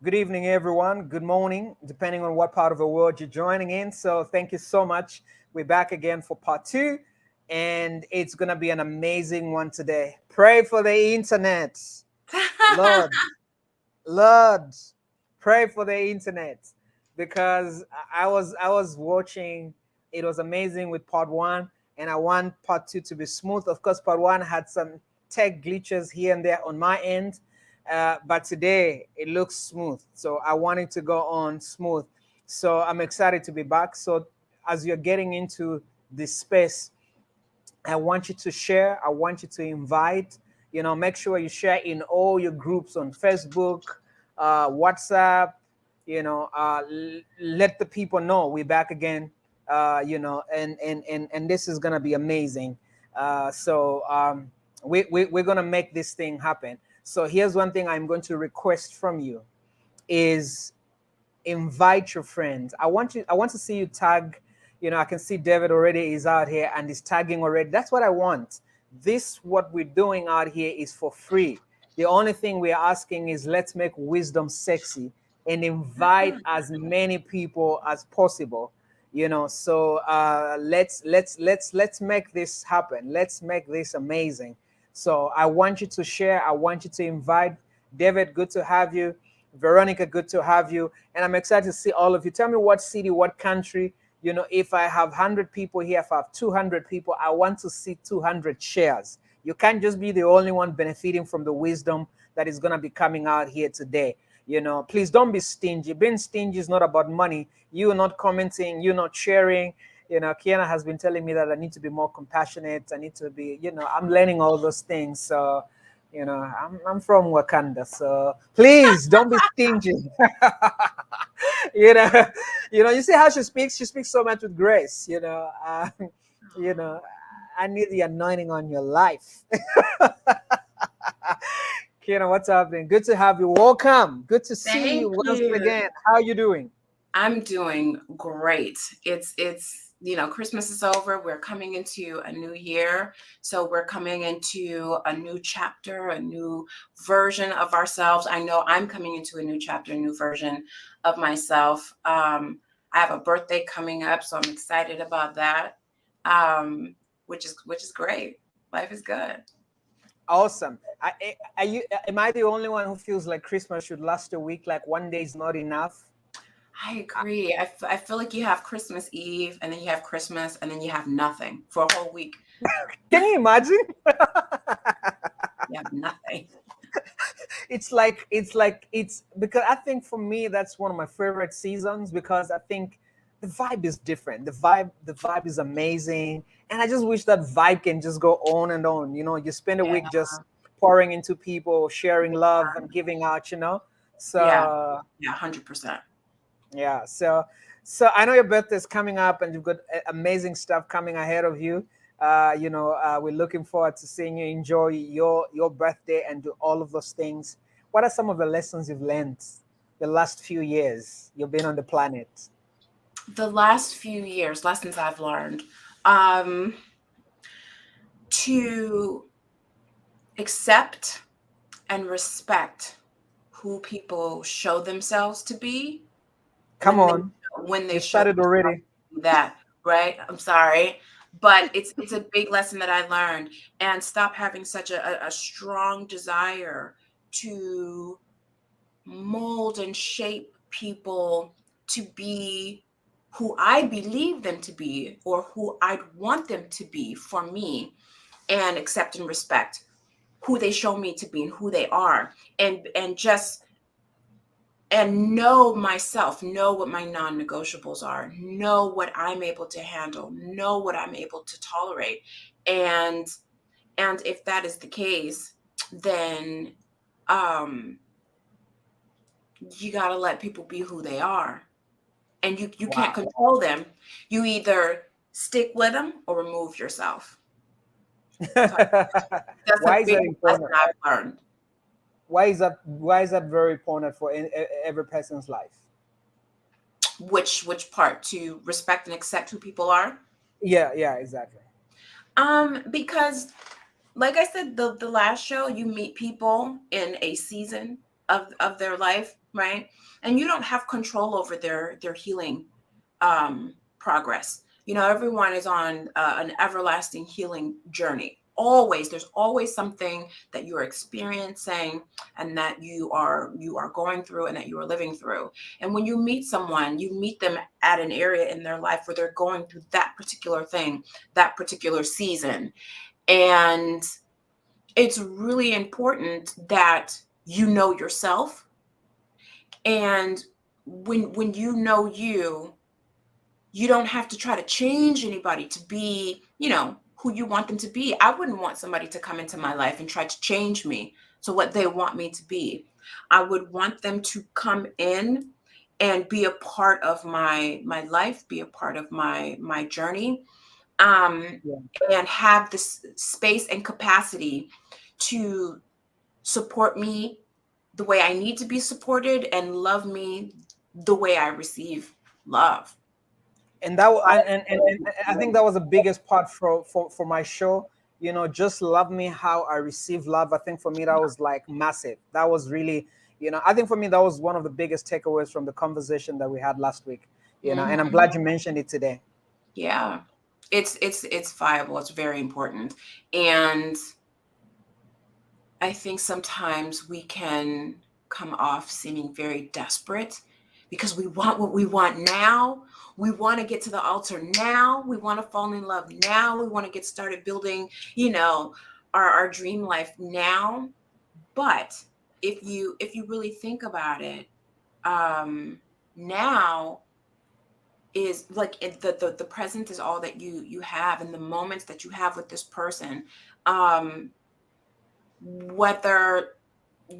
Good evening, everyone. Good morning, depending on what part of the world you're joining in. So, thank you so much. We're back again for part two, and it's going to be an amazing one today. Pray for the internet. Lord, Lord, pray for the internet because I was watching. It was amazing with part one, and I want part two to be smooth. Of course, part one had some tech glitches here and there on my end, but today it looks smooth. So I want it to go on smooth. So I'm excited to be back. So as you're getting into this space, I want you to share. I want you to invite. Make sure you share in all your groups on Facebook, WhatsApp. Let the people know we're back again. And this is gonna be amazing. We're gonna make this thing happen. So here's one thing I'm going to request from you is invite your friends. I want to see you tag. I can see David already is out here and is tagging already. That's what I want. This what we're doing out here is for free. The only thing we're asking is let's make wisdom sexy and invite as many people as possible. Let's make this happen. Let's make this amazing. So I want you to share. I want you to invite. David, good to have you. Veronica, good to have you. And I'm excited to see all of you. Tell me what city, what country. If I have 100 people here, if I have 200 people, I want to see 200 shares. You can't just be the only one benefiting from the wisdom that is going to be coming out here today. Please don't be stingy. Being stingy is not about money. You're not commenting, you're not sharing. Kiana has been telling me that I need to be more compassionate. I need to be, I'm learning all those things. So, I'm from Wakanda, so please don't be stingy. you know, you see how she speaks. She speaks so much with grace. You know. I need the anointing on your life. What's happening? Good to have you. Welcome. Good to see you Thank once you. again. How are you doing? I'm doing great. It's Christmas is over. We're coming into a new year. So we're coming into a new chapter, a new version of ourselves. I know I'm coming into a new chapter, a new version of myself. I have a birthday coming up, so I'm excited about that. Um, which is great. Life is good. Awesome. Am I the only one who feels like Christmas should last a week? Like one day is not enough? I agree. I feel like you have Christmas Eve and then you have Christmas and then you have nothing for a whole week. Can you imagine? You have nothing. It's because I think for me that's one of my favorite seasons because I think the vibe is different. The vibe is amazing, and I just wish that vibe can just go on and on. You spend a Yeah. week just pouring into people, sharing love and giving out. Yeah. So Yeah. 100%. yeah, so I know your birthday is coming up, and you've got amazing stuff coming ahead of you. We're looking forward to seeing you enjoy your birthday and do all of those things. What are some of the lessons you've learned the last few years you've been on the planet? The last few years, lessons I've learned, um, to accept and respect who people show themselves to be Come when they on, when you they show started themselves already. to be that, right? I'm sorry. But it's a big lesson that I learned, and stop having such a strong desire to mold and shape people to be who I believe them to be or who I'd want them to be for me, and accept and respect who they show me to be and who they are, and just and know myself, know what my non-negotiables are, know what I'm able to handle, know what I'm able to tolerate. and and if that is the case, then um you got to let people be who they are, and you can't Wow. control them. You either stick with them or remove yourself. So that's Why a is big that lesson important? I've learned. Why is that very important for every person's life? Which part? To respect and accept who people are. Yeah, yeah, exactly. Because like I said, the last show, you meet people in a season of their life. right? And you don't have control over their healing progress. Everyone is on an everlasting healing journey. Always, there's always something that you're experiencing and that you are going through and that you are living through. And when you meet someone, you meet them at an area in their life where they're going through that particular thing, that particular season. And it's really important that you know yourself. And when you know you don't have to try to change anybody to be, who you want them to be. I wouldn't want somebody to come into my life and try to change me to what they want me to be. I would want them to come in and be a part of my life, be a part of my journey, um, Yeah. and have this space and capacity to support me the way I need to be supported and love me the way I receive love. And and I think that was the biggest part for my show. Just love me how I receive love. I think for me that was like massive. That was really, I think for me that was one of the biggest takeaways from the conversation that we had last week. And I'm Mhm. glad you mentioned it today. Yeah. It's viable. It's very important. And I think sometimes we can come off seeming very desperate because we want what we want now. We want to get to the altar now. We want to fall in love now. We want to get started building, our dream life now. But if you really think about it, now is like the present is all that you have, and the moments that you have with this person, um whether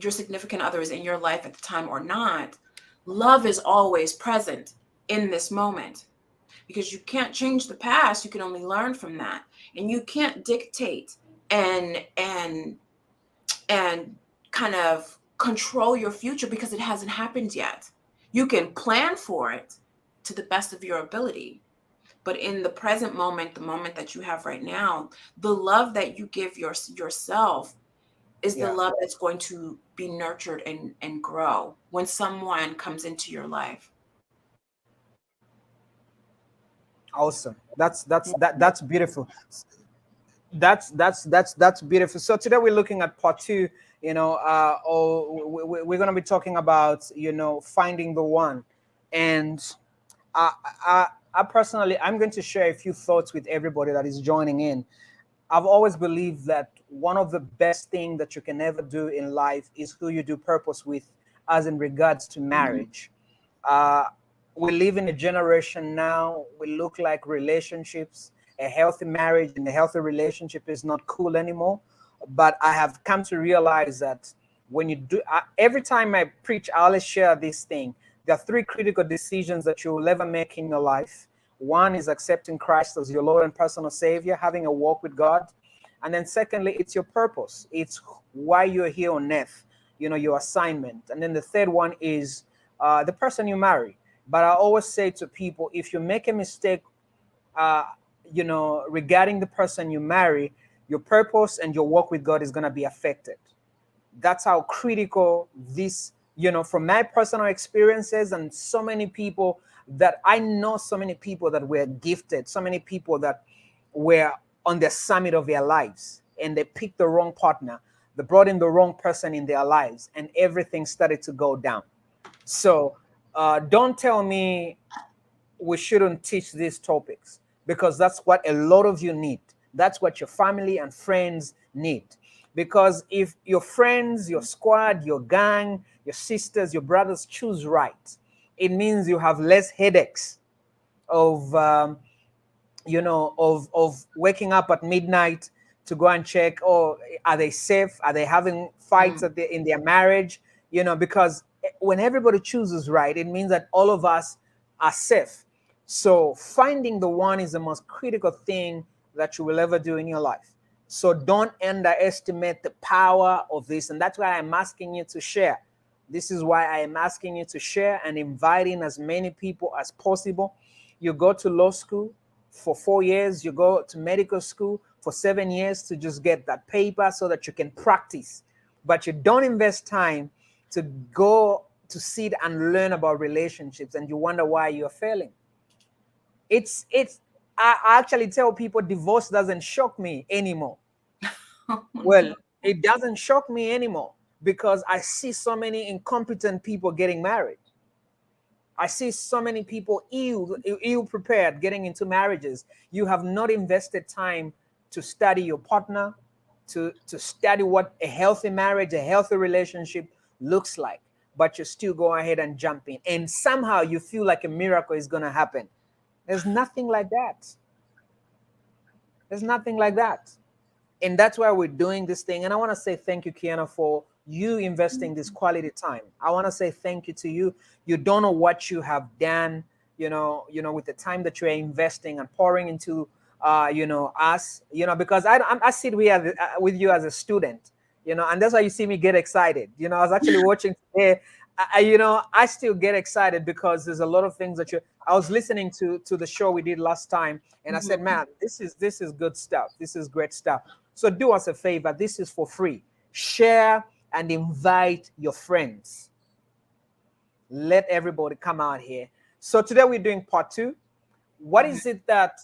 your significant other is in your life at the time or not, love is always present in this moment, because you can't change the past. You can only learn from that, and you can't dictate and kind of control your future because it hasn't happened yet. You can plan for it to the best of your ability, but in the present moment, the moment that you have right now, the love that you give yourself is the Yeah. love that's going to be nurtured and grow when someone comes into your life. Awesome. That's beautiful. That's beautiful. So today we're looking at part two. We're going to be talking about finding the one. And I, I personally, I'm going to share a few thoughts with everybody that is joining in. I've always believed that one of the best things that you can ever do in life is who you do purpose with, as in regards to Mhm. marriage. Uh, we live in a generation now, we look like relationships, a healthy marriage and a healthy relationship is not cool anymore. But I have come to realize that when you do, every time I preach, I always share this thing. There are three critical decisions that you will ever make in your life. One is accepting Christ as your Lord and personal Savior, having a walk with God. And then secondly, it's your purpose. It's why you're here on earth, your assignment. And then the third one is the person you marry. But I always say to people, if you make a mistake, uh, regarding the person you marry, your purpose and your work with God is going to be affected. That's how critical this, from my personal experiences and so many people that I know, so many people that were gifted, so many people that were on the summit of their lives and they picked the wrong partner, they brought in the wrong person in their lives, and everything started to go down. So don't tell me we shouldn't teach these topics, because that's what a lot of you need. That's what your family and friends need. Because if your friends, your squad, your gang, your sisters, your brothers choose right, it means you have less headaches of of waking up at midnight to go and check, oh, are they safe, are they having fights Mm. in their marriage, because when everybody chooses right, it means that all of us are safe. So finding the one is the most critical thing that you will ever do in your life. So don't underestimate the power of this, and that's why I'm asking you to share. This is why I am asking you to share and inviting as many people as possible. You go to law school for 4 years, you go to medical school for 7 years to just get that paper so that you can practice. But you don't invest time to go to sit and learn about relationships, and you wonder why you're failing. It's I actually tell people divorce doesn't shock me anymore. Well, it doesn't shock me anymore because I see so many incompetent people getting married. I see so many people ill prepared getting into marriages. You have not invested time to study your partner, to study what a healthy marriage, a healthy relationship looks like. But you still go ahead and jump in. And somehow you feel like a miracle is going to happen. There's nothing like that. There's nothing like that. And that's why we're doing this thing. And I want to say thank you, Kiana, for you investing this quality time. I want to say thank you to you. You don't know what you have done, with the time that you're investing and pouring into, us, because I sit here with you as a student, and that's why you see me get excited. I was actually watching today. I still get excited because there's a lot of things that I was listening to the show we did last time, and I said, man, this is good stuff. This is great stuff. So do us a favor. This is for free. Share and invite your friends. Let everybody come out here. So today we're doing part 2. What is it that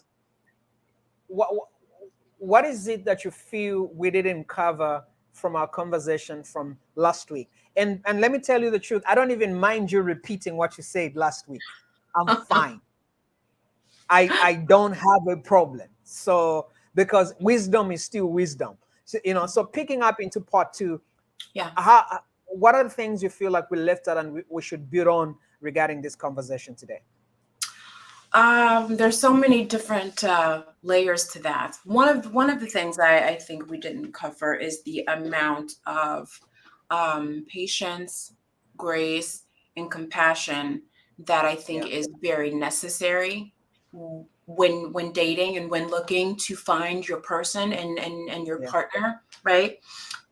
what is it that you feel we didn't cover from our conversation from last week? And let me tell you the truth. I don't even mind you repeating what you said last week. I'm fine. I don't have a problem. So because wisdom is still wisdom. So, so picking up into part 2, what are the things you feel like we left out and we should build on regarding this conversation today? There's so many different layers to that. One of the things I think we didn't cover is the amount of patience, grace, and compassion that I think is very necessary when dating and when looking to find your person and your partner, right?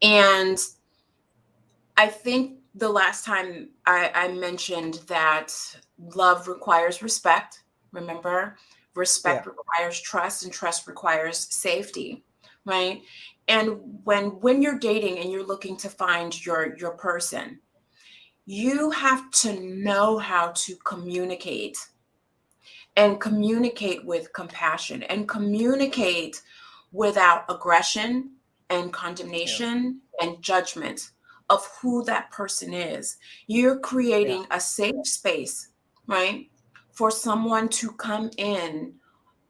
And I think the last time I mentioned that love requires respect. Remember, respect requires trust, and trust requires safety, right? And when you're dating and you're looking to find your person, you have to know how to communicate, and communicate with compassion, and communicate without aggression and condemnation and judgment of who that person is. You're creating a safe space, right, for someone to come in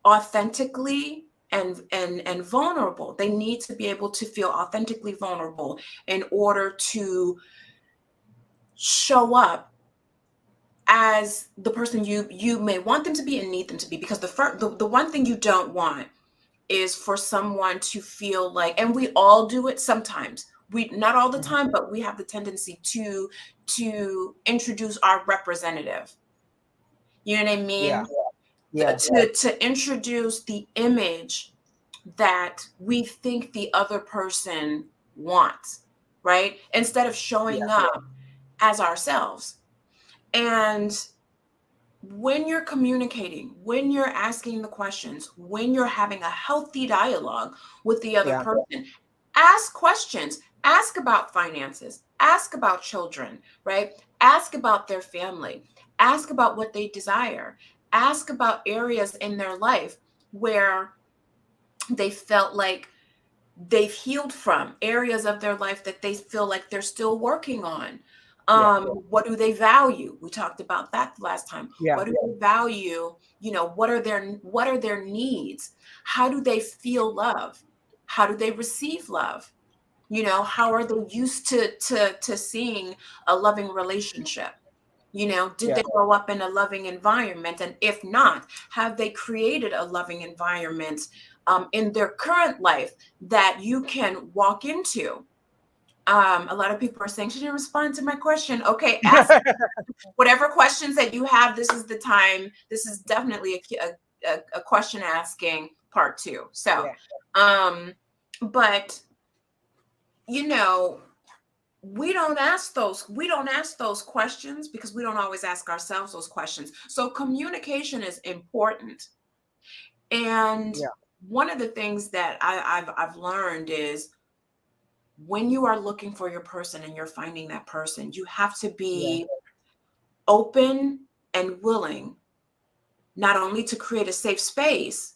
authentically and vulnerable. They need to be able to feel authentically vulnerable in order to show up as the person you may want them to be and need them to be. Because the one thing you don't want is for someone to feel like, and we all do it sometimes, we not all the time, but we have the tendency to introduce our representative. You know what I mean? To introduce the image that we think the other person wants, right? Instead of showing up as ourselves. And when you're communicating, when you're asking the questions, when you're having a healthy dialogue with the other person, ask questions, ask about finances, ask about children, right? Ask about their family, ask about what they desire, ask about areas in their life where they felt like they've healed from, areas of their life that they feel like they're still working on. What do they value? We talked about that last time. What do they value? What are their needs? How do they feel love? How do they receive love? How are they used to seeing a loving relationship? Did they grow up in a loving environment? And if not, have they created a loving environment in their current life that you can walk into? A lot of people are saying, should you respond to my question? Okay, ask whatever questions that you have. This is the time. This is definitely a question asking part 2. So, but we don't ask those questions because we don't always ask ourselves those questions. So communication is important. And one of the things that I've learned is, when you are looking for your person and you're finding that person, you have to be open and willing not only to create a safe space,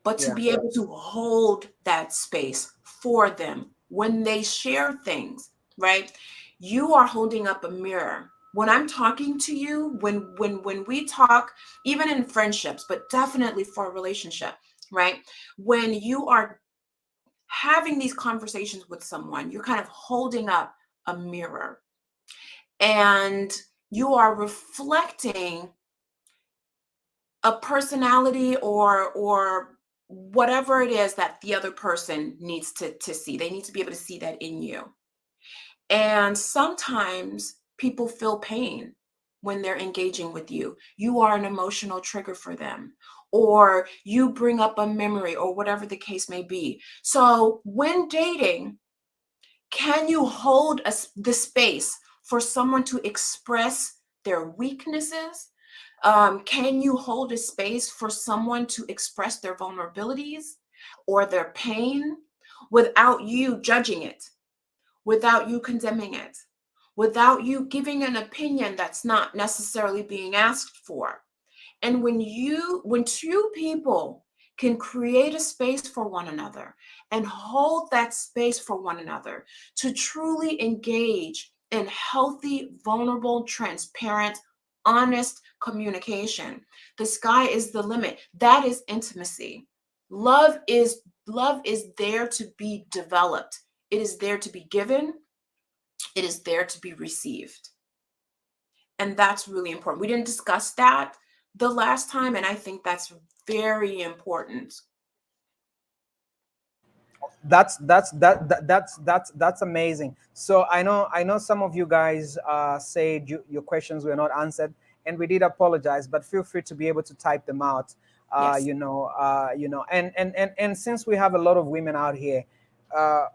but to Yeah. be able to hold that space for them when they share things, right? You are holding up a mirror. When I'm talking to you, when we talk, even in friendships, but definitely for a relationship, right? When you are having these conversations with someone, you're kind of holding up a mirror and you are reflecting a personality or whatever it is that the other person needs to see. They need to be able to see that in you. And sometimes people feel pain when they're engaging with you. You are an emotional trigger for them, or you bring up a memory, or whatever the case may be. So when dating, can you hold the space for someone to express their weaknesses? Can you hold a space for someone to express their vulnerabilities or their pain without you judging it, without you condemning it, without you giving an opinion that's not necessarily being asked for? And when two people can create a space for one another and hold that space for one another to truly engage in healthy, vulnerable, transparent, honest communication, the sky is the limit. That is intimacy. Love is there to be developed. It is there to be given. It is there to be received. And that's really important. We didn't discuss that the last time, and I think that's very important. That's amazing. So I know some of you guys said your questions were not answered, and we did apologize, but feel free to be able to type them out. Yes. And since we have a lot of women out here,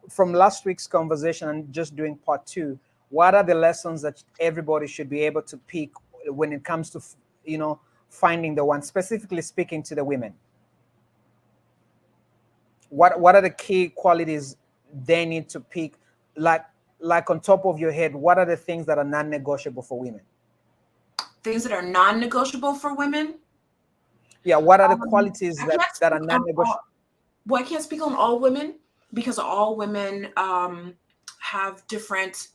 from last week's conversation and just doing part two, what are the lessons that everybody should be able to pick when it comes to finding the one, specifically speaking to the women? What are the key qualities they need to pick, like on top of your head, what are the things that are non-negotiable for women? Things that are non-negotiable for women. Yeah, what are the Um, qualities I that can't are speak on all. non-negotiable? Well, I can't speak on all women because all women have different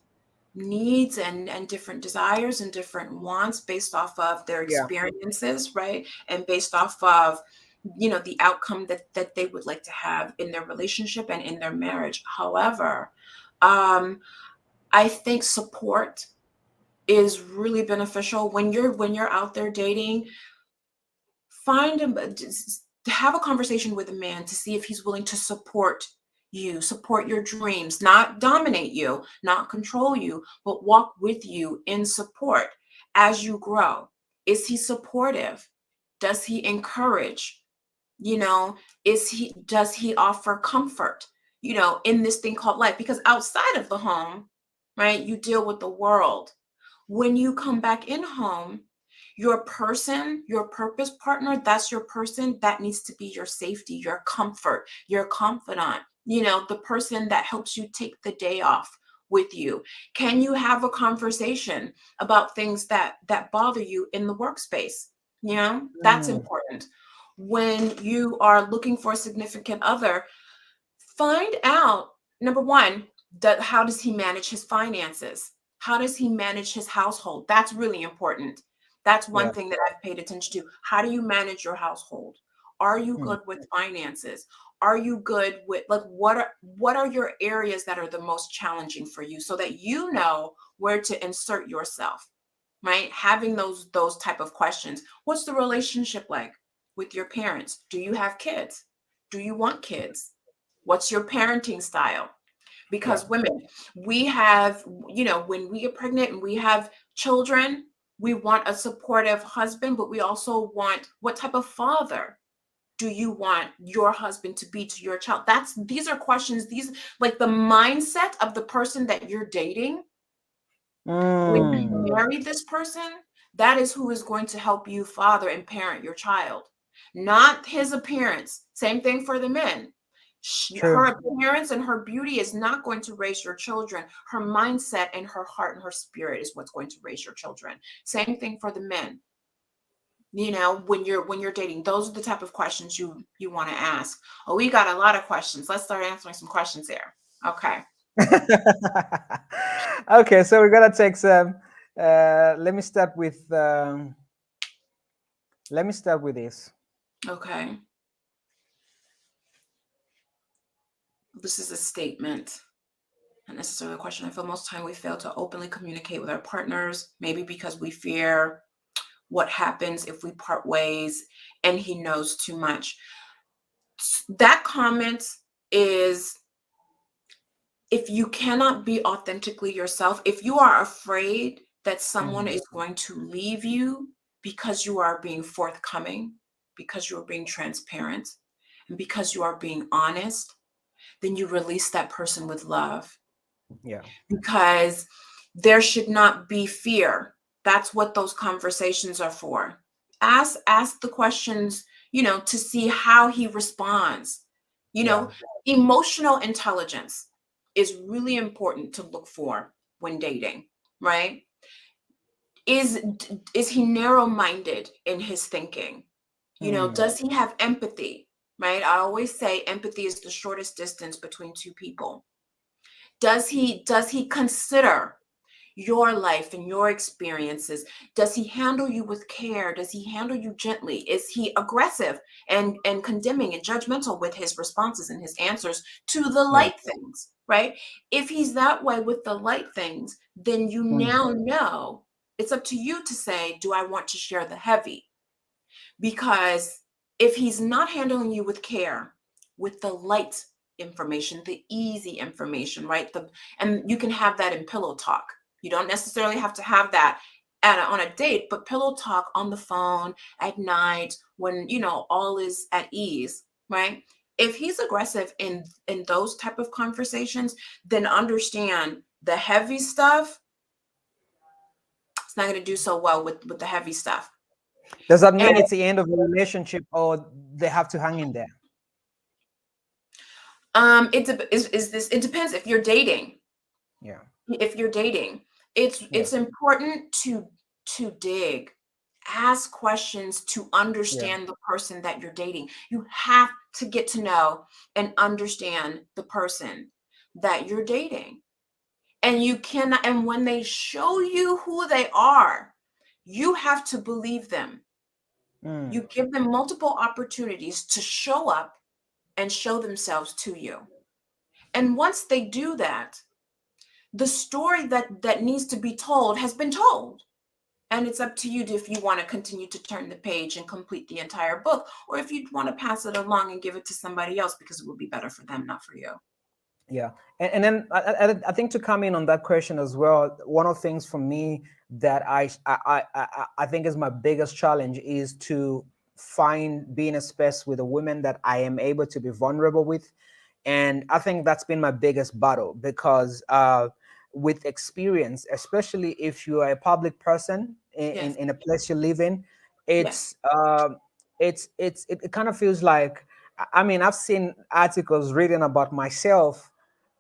needs and different desires and different wants based off of their Yeah. experiences, right? And based off of the outcome that they would like to have in their relationship and in their marriage. However, um, I think support is really beneficial when you're out there dating. Find him, just have a conversation with a man to see if he's willing to support you, support your dreams, not dominate you, not control you, but walk with you in support as you grow. Is he supportive? Does he encourage? You know, does he offer comfort, in this thing called life? Because outside of the home, right, you deal with the world. When you come back in home, your person, your purpose partner, that's your person that needs to be your safety, your comfort, your confidant, the person that helps you take the day off with you. Can you have a conversation about things that bother you in the workspace? That's Mm, important. When you are looking for a significant other, find out, number one, how does he manage his finances? How does he manage his household? That's really important. That's one yeah. thing that I've paid attention to. How do you manage your household? Are you Mm, good with finances? Are you good with, like, what are your areas that are the most challenging for you, so that you know where to insert yourself, right? Having those type of questions. What's the relationship like with your parents? Do you have kids? Do you want kids? What's your parenting style? yeah. Because women, we have, when we get pregnant and we have children, we want a supportive husband, but we also want, what type of father do you want your husband to be to your child? These are questions, these, like, the mindset of the person that you're dating. When you Mm, marry this person, that is who is going to help you father and parent your child, not his appearance. Same thing for the men. True. Her appearance and her beauty is not going to raise your children. Her mindset and her heart and her spirit is what's going to raise your children. Same thing for the men. You know, when you're dating, those are the type of questions you want to ask. Oh, we got a lot of questions. Let's start answering some questions here. Okay. Okay, so we're gonna take some. Let me start with. Let me start with this. Okay. This is a statement, not necessarily a question. I feel most of the time we fail to openly communicate with our partners, maybe because we fear what happens if we part ways and he knows too much. That comment is, if you cannot be authentically yourself, if you are afraid that someone is going to leave you because you are being forthcoming, because you are being transparent, and because you are being honest, then you release that person with love. Yeah. Because there should not be fear. That's what those conversations are for. Ask the questions, you know, to see how he responds. You know, emotional intelligence is really important to look for when dating, right? Is he narrow-minded in his thinking? You know, does he have empathy? Right? I always say empathy is the shortest distance between two people. Does he consider your life and your experiences? Does he handle you with care? Does he handle you gently? Is he aggressive and condemning and judgmental with his responses and his answers to the light things, right? If he's that way with the light things, then you now know it's up to you to say, do I want to share the heavy? Because if he's not handling you with care, with the light information, the easy information, right? And you can have that in pillow talk. You don't necessarily have to have that on a date, but pillow talk on the phone at night when, you know, all is at ease, right? If he's aggressive in those type of conversations, then understand the heavy stuff. It's not going to do so well with the heavy stuff. Does that mean it's the end of the relationship, or they have to hang in there? It depends if you're dating. Yeah. If you're dating, it's important to dig, ask questions to understand the person that you're dating. You have to get to know and understand the person that you're dating. And you cannot, and when they show you who they are, you have to believe them. You give them multiple opportunities to show up and show themselves to you. And once they do that, the story that needs to be told has been told. And it's up to you if you want to continue to turn the page and complete the entire book, or if you want to pass it along and give it to somebody else because it will be better for them, not for you. Yeah, and then I think to come in on that question as well, one of the things for me that I think is my biggest challenge is to be in a space with a woman that I am able to be vulnerable with, and I think that's been my biggest battle because with experience, especially if you are a public person in a place you live in, it's it kind of feels like, I mean, I've seen articles written about myself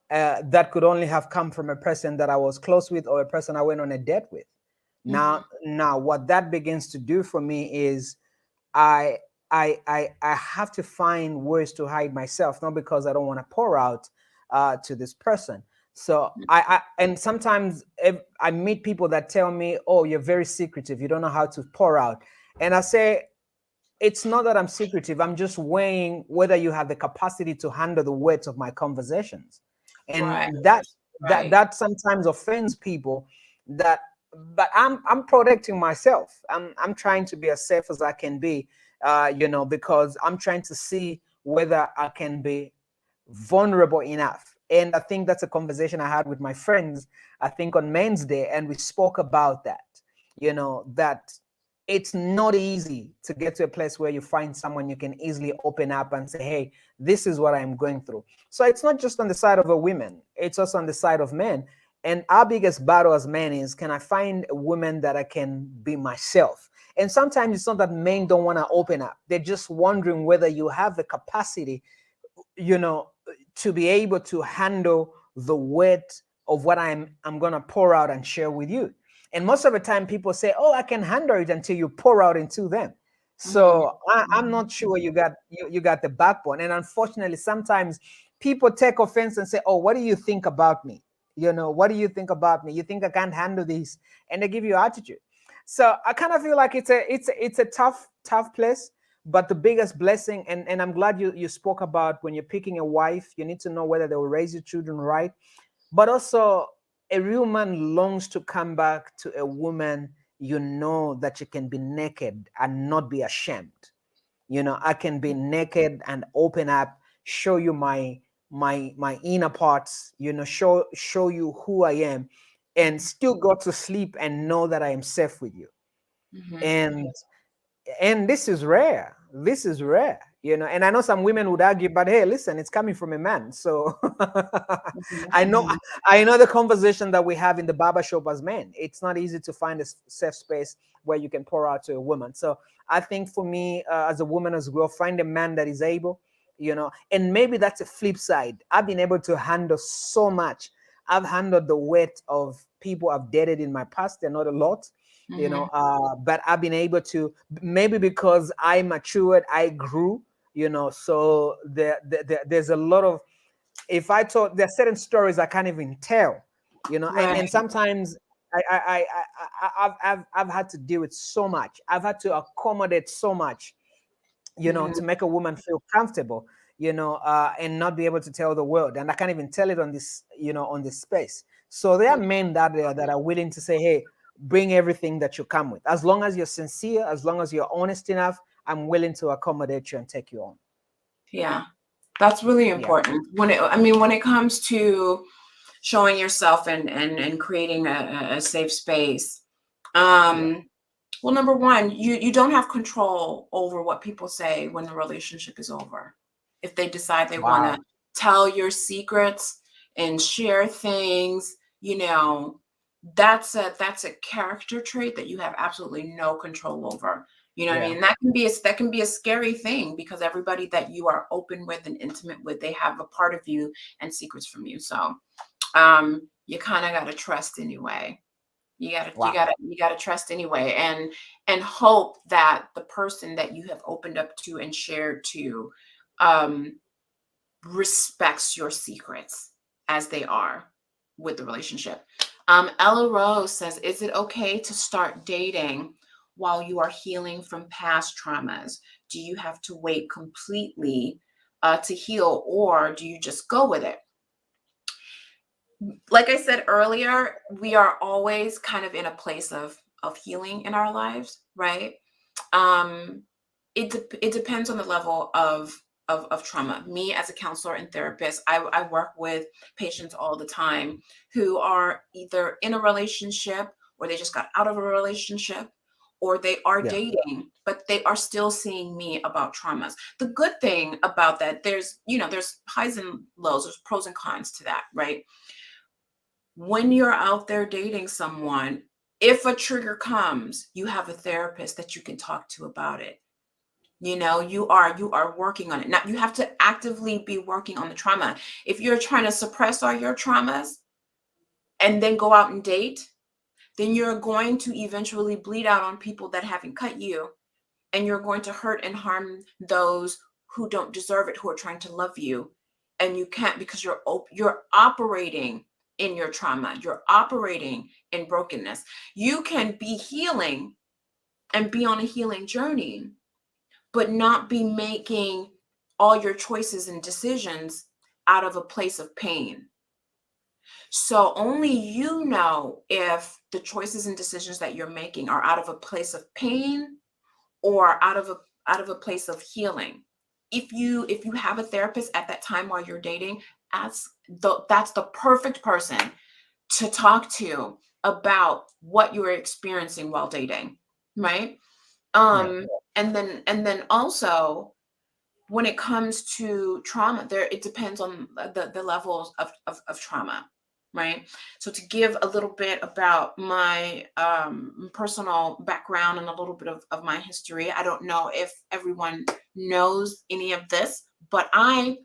that could only have come from a person that I was close with or a person I went on a date with. Now, what that begins to do for me is I have to find ways to hide myself, not because I don't want to pour out to this person. So and sometimes I meet people that tell me, "Oh, you're very secretive. You don't know how to pour out," and I say, it's not that I'm secretive. I'm just weighing whether you have the capacity to handle the weight of my conversations, and that sometimes offends people. But I'm protecting myself. I'm trying to be as safe as I can be, because I'm trying to see whether I can be vulnerable enough. And I think that's a conversation I had with my friends, I think on Men's Day, and we spoke about that. That it's not easy to get to a place where you find someone you can easily open up and say, hey, this is what I'm going through. So it's not just on the side of a woman, it's also on the side of men. And our biggest battle as men is, can I find a woman that I can be myself? And sometimes it's not that men don't want to open up. They're just wondering whether you have the capacity you know, to be able to handle the weight of what I'm gonna pour out and share with you. And most of the time, people say, "Oh, I can handle it," until you pour out into them. Mhm. So I'm not sure you got the backbone. And unfortunately, sometimes people take offense and say, "Oh, what do you think about me? You know, what do you think about me? You think I can't handle this?" And they give you attitude. So I kind of feel like it's a tough place, but the biggest blessing, and I'm glad you spoke about when you're picking a wife, you need to know whether they will raise your children right. But also, a real man longs to come back to a woman, you know, that you can be naked and not be ashamed. You know, I can be naked and open up, show you my inner parts, you know, show you who I am, and Mhm. still go to sleep and know that I am safe with you. Mhm. And this is rare. This is rare, you know. And I know some women would argue, but hey, listen, it's coming from a man. So Mhm. I know Mhm. I know the conversation that we have in the barbershop as men. It's not easy to find a safe space where you can pour out to a woman. So I think for me, as a woman as well, find a man that is able, you know. And maybe that's a flip side. I've been able to handle so much. I've handled the weight of people I've dated in my past. They're not a lot, you know, Mhm. but I've been able to, maybe because I matured, I grew, you know. So there's a lot of, if I told, there's certain stories I can't even tell, you know. And Right. sometimes I've had to deal with so much. I've had to accommodate so much, you know, Mhm. to make a woman feel comfortable, you know, and not be able to tell the world. And I can't even tell it on this, you know, on this space. So there are men that are willing to say, hey, bring everything that you come with. As long as you're sincere, as long as you're honest enough, I'm willing to accommodate you and take you on. Yeah. That's really Yeah. important. When it comes to showing yourself and creating a safe space. Yeah. Well, number one, you don't have control over what people say when the relationship is over. If they decide they want to Wow. tell your secrets and share things, you know, that's a character trait that you have absolutely no control over. You know what I Yeah. mean? That can be a scary thing because everybody that you are open with and intimate with, they have a part of you and secrets from you. So you kind of got to trust anyway. Wow. You gotta trust anyway, and hope that the person that you have opened up to and shared to um respects your secrets as they are with the relationship. Ella Rose says, is it okay to start dating while you are healing from past traumas? Do you have to wait completely to heal, or do you just go with it? Like I said earlier, we are always kind of in a place of healing in our lives, right? Um, it depends on the level of trauma. Me as a counselor and therapist, I work with patients all the time who are either in a relationship or they just got out of a relationship or they are Yeah. dating, but they are still seeing me about traumas. The good thing about that, there's highs and lows, there's pros and cons to that, right? When you're out there dating someone, if a trigger comes, you have a therapist that you can talk to about it. You are working on it. Now you have to actively be working on the trauma. If you're trying to suppress all your traumas and then go out and date, then you're going to eventually bleed out on people that haven't cut you, and you're going to hurt and harm those who don't deserve it, who are trying to love you. And you can't, because you're operating in your trauma, you're operating in brokenness. You can be healing and be on a healing journey, but not be making all your choices and decisions out of a place of pain. So only you know if the choices and decisions that you're making are out of a place of pain or out of a place of healing. If you have a therapist at that time while you're dating, that's the perfect person to talk to about what you were experiencing while dating, right? Yeah. And then also when it comes to trauma, there it depends on the levels of trauma, right? So to give a little bit about my personal background and a little bit of my history, I don't know if everyone knows any of this, but I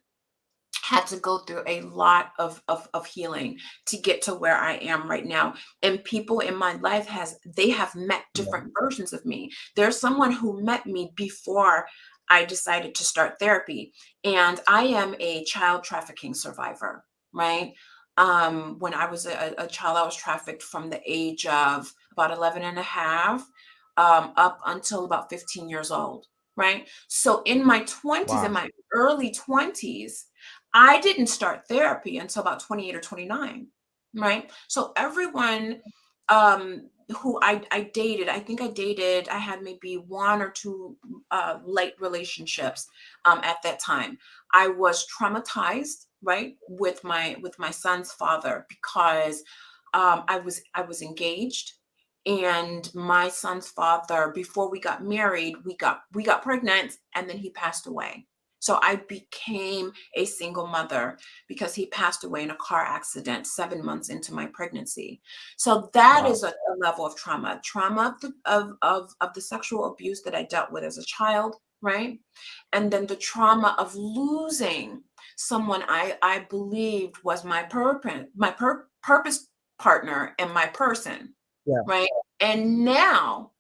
had to go through a lot of healing to get to where I am right now. And people in my life they have met Yeah. different versions of me. There's someone who met me before I decided to start therapy. And I am a child trafficking survivor, right? When I was a child, I was trafficked from the age of about 11 and a half up until about 15 years old, right? So in my 20s, in Wow. my early 20s, I didn't start therapy until about 28 or 29, right? So everyone who I dated, I think I had maybe one or two late relationships at that time. I was traumatized, right, with my son's father because I was engaged, and my son's father, before we got married, we got pregnant, and then he passed away. So I became a single mother because he passed away in a car accident 7 months into my pregnancy. So that Wow. is a level of trauma of the sexual abuse that I dealt with as a child, right? And then the trauma of losing someone I believed was my purpose partner and my person, Yeah. right? And now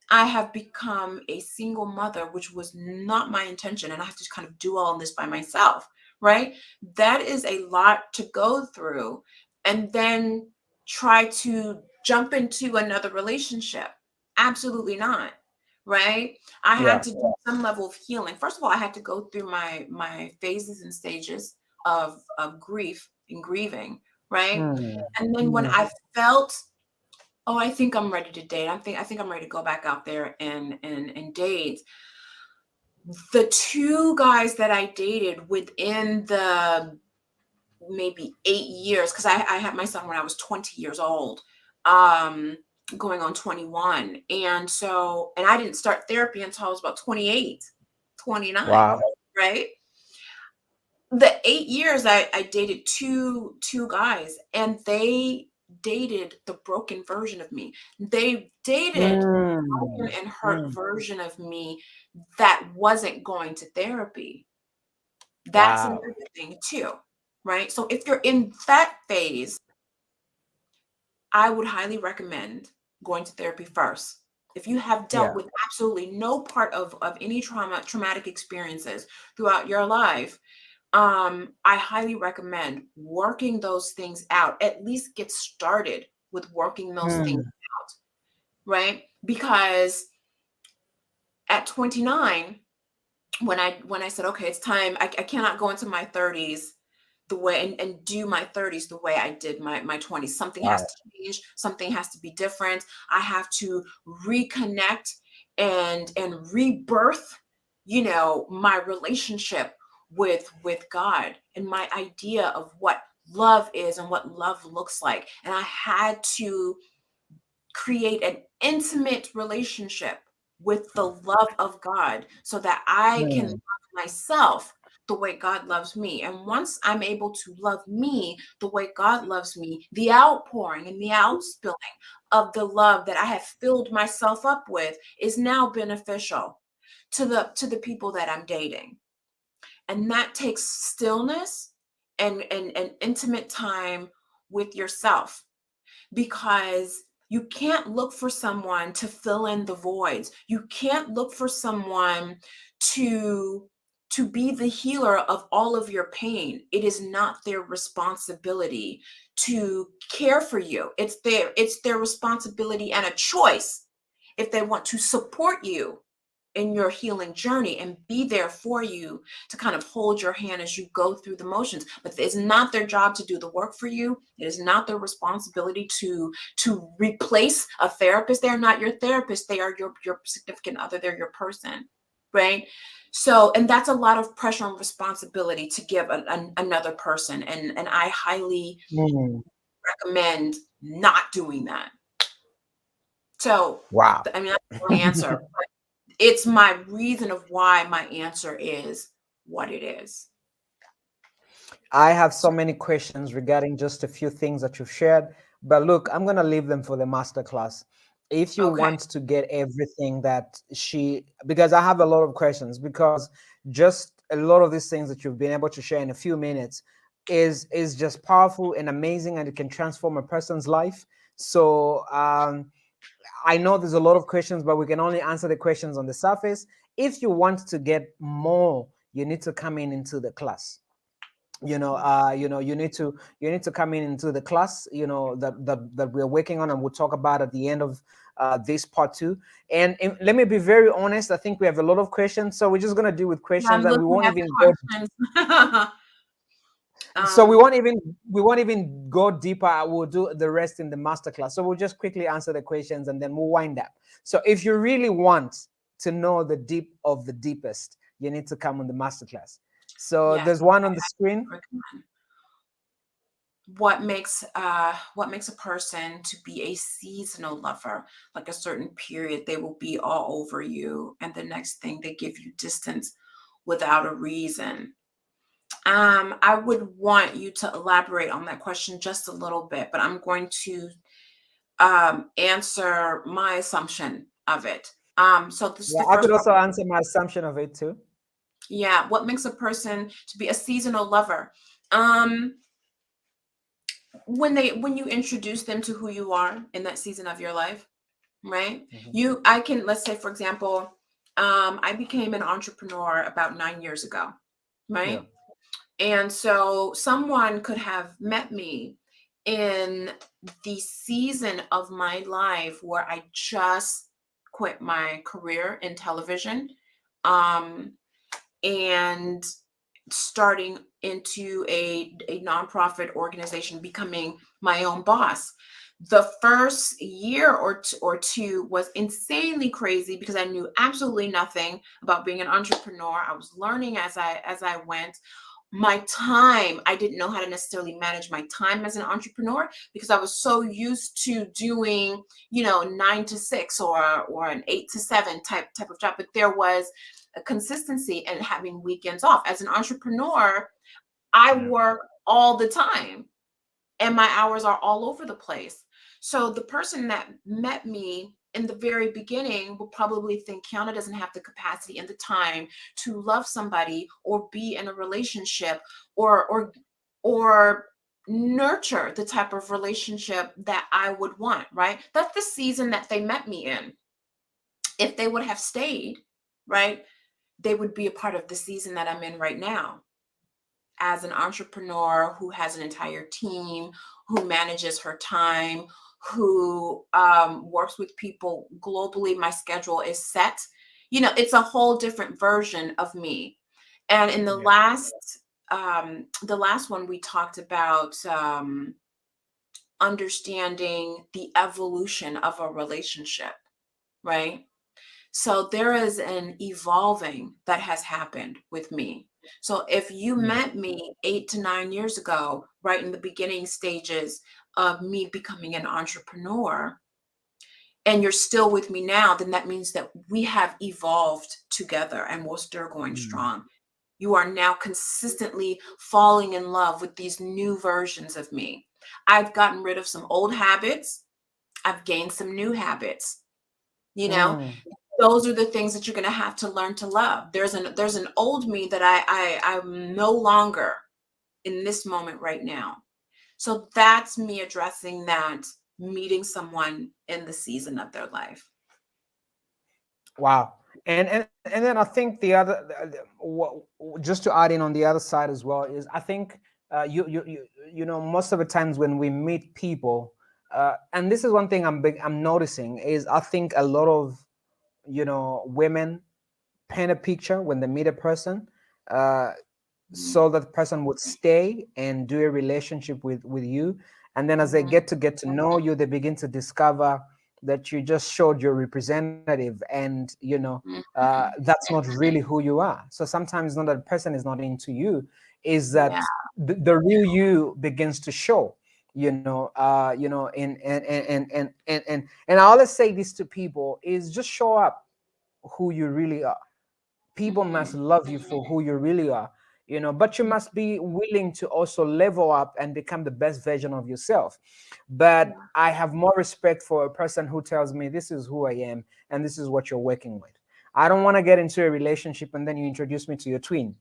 I have become a single mother, which was not my intention. And I have to kind of do all of this by myself, right? That is a lot to go through. And then try to jump into another relationship. Absolutely not. Right. I had Yeah. to do some level of healing. First of all, I had to go through my phases and stages of grief and grieving. Right. Mm. And then when Mm. I felt, oh, I think I'm ready to date. I think I'm ready to go back out there and date. The two guys that I dated within the maybe 8 years, because I had my son when I was 20 years old, um, going on 21. And I didn't start therapy until I was about 28, 29, Wow. right? The 8 years I dated two guys, and they dated the broken version of me. They dated broken Mm. and hurt Mm. version of me that wasn't going to therapy. That's Wow. another thing too, right? So if you're in that phase, I would highly recommend going to therapy first. If you have dealt Yeah. with absolutely no part of any traumatic experiences throughout your life, I highly recommend working those things out. At least get started with working those things Mm. out, right? Because at 29, when I said, okay, it's time, I cannot go into my 30s the way and do my 30s the way I did my 20s. Something has Wow. to change, something has to be different. I have to reconnect and rebirth, my relationship with God and my idea of what love is and what love looks like. And I had to create an intimate relationship with the love of God so that I can Mm. love myself the way God loves me. And once I'm able to love me the way God loves me, the outpouring and the outspilling of the love that I have filled myself up with is now beneficial to the people that I'm dating. And that takes stillness and intimate time with yourself, because you can't look for someone to fill in the voids. You can't look for someone to be the healer of all of your pain. It is not their responsibility to care for you. It's their responsibility and a choice if they want to support you in your healing journey and be there for you to kind of hold your hand as you go through the motions. But it's not their job to do the work for you. It is not their responsibility to replace a therapist. They're not your therapist. They are your significant other. They're your person, right? So, and that's a lot of pressure and responsibility to give another person. And I highly Mm. recommend not doing that. So, Wow. I mean, that's the only answer. It's my reason of why my answer is what it is. I have so many questions regarding just a few things that you've shared, but look, I'm going to leave them for the masterclass. If you Okay. want to get everything that she, because I have a lot of questions, because just a lot of these things that you've been able to share in a few minutes is just powerful and amazing, and it can transform a person's life. So I know there's a lot of questions, but we can only answer the questions on the surface. If you want to get more, you need to come in into the class. You need to come in into the class, that we're working on, and we'll talk about at the end of this part two. And let me be very honest, I think we have a lot of questions, so we're just going to deal with questions, I'm and we looking won't at the even go. questions. So um, we won't even go deeper. We'll do the rest in the masterclass. So we'll just quickly answer the questions and then we'll wind up. So if you really want to know the deep of the deepest, you need to come on the masterclass. So yes. there's one on the screen. What makes a person to be a seasonal lover? Like a certain period they will be all over you, and the next thing they give you distance without a reason. I would want you to elaborate on that question just a little bit, but I'm going to answer my assumption of it. So this is Yeah, the I could first part. also answer my assumption of it too. Yeah, what makes a person to be a seasonal lover? Um, when you introduce them to who you are in that season of your life, right? Mhm. Let's say, for example, I became an entrepreneur about 9 years ago, Yeah. right? And so someone could have met me in the season of my life where I just quit my career in television, um, and starting into a nonprofit organization, becoming my own boss. The first year or two was insanely crazy because I knew absolutely nothing about being an entrepreneur. I was learning as I went. My time, I didn't know how to necessarily manage my time as an entrepreneur because I was so used to doing, 9 to 6 or an 8 to 7 type of job. But there was a consistency and having weekends off. As an entrepreneur, I work all the time and my hours are all over the place. So the person that met me in the very beginning will probably think Kiana doesn't have the capacity and the time to love somebody or be in a relationship or nurture the type of relationship that I would want, right? That's the season that they met me in. If they would have stayed, right, they would be a part of the season that I'm in right now as an entrepreneur who has an entire team, who manages her time, who works with people globally. My schedule is set. It's a whole different version of me. And in Yeah. the last one, we talked about understanding the evolution of a relationship, right? So there is an evolving that has happened with me. So if you Yeah. met me 8 to 9 years ago, right in the beginning stages of me becoming an entrepreneur, and you're still with me now, then that means that we have evolved together and we're still going Mm. strong. You are now consistently falling in love with these new versions of me. I've gotten rid of some old habits. I've gained some new habits. You know, Mm. those are the things that you're going to have to learn to love. There's an old me that I'm no longer in this moment right now. So that's me addressing that, meeting someone in the season of their life. Wow. And then I think just to add in on the other side as well is I think most of the times when we meet people, and this is one thing I'm noticing is I think a lot of women paint a picture when they meet a person, uh, so that person would stay and do a relationship with you, and then as they Mhm. get to know you, they begin to discover that you just showed your representative, and Mhm. that's not really who you are. So sometimes not that the person is not into you, is Yeah. that the real you begins to show, and I always say this to people is just show up who you really are. People must Mhm. love you for who you really are, but you must be willing to also level up and become the best version of yourself. But Yeah. I have more respect for a person who tells me this is who I am and this is what you're working with. I don't want to get into a relationship and then you introduce me to your twin.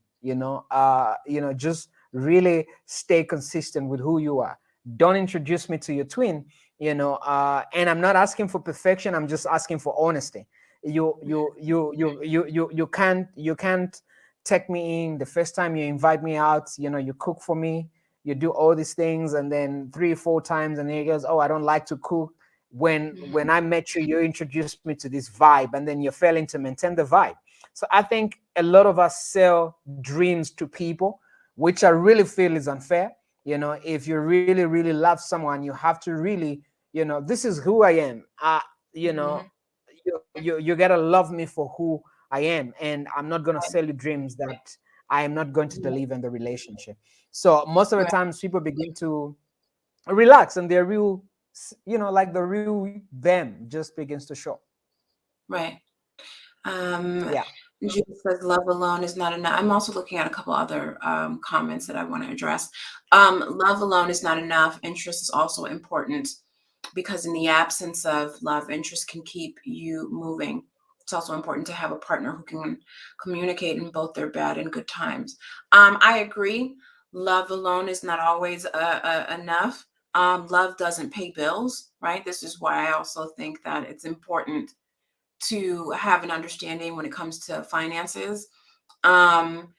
Just really stay consistent with who you are. Don't introduce me to your twin. And I'm not asking for perfection, I'm just asking for honesty. You can't take me in the first time you invite me out. You cook for me, you do all these things, and then 3 or 4 times, and then he goes, oh, I don't like to cook. When I met you, you introduced me to this vibe, and then you're failing to maintain the vibe. So I think a lot of us sell dreams to people, which I really feel is unfair. If you really, really love someone, you have to really, this is who I am. You know, Mhm. you gotta love me for who I am, and I'm not gonna sell you dreams that I am not going to deliver in the relationship. So most of the Right, times, people begin to relax, and their real, like the real them just begins to show. right. Um, Yeah. Judith says love alone is not enough. I'm also looking at a couple other comments that I want to address. Love alone is not enough. Interest is also important because in the absence of love, interest can keep you moving. It's also important to have a partner who can communicate in both their bad and good times. I agree. Love alone is not always enough. Love doesn't pay bills, right? This is why I also think that it's important to have an understanding when it comes to finances. Um,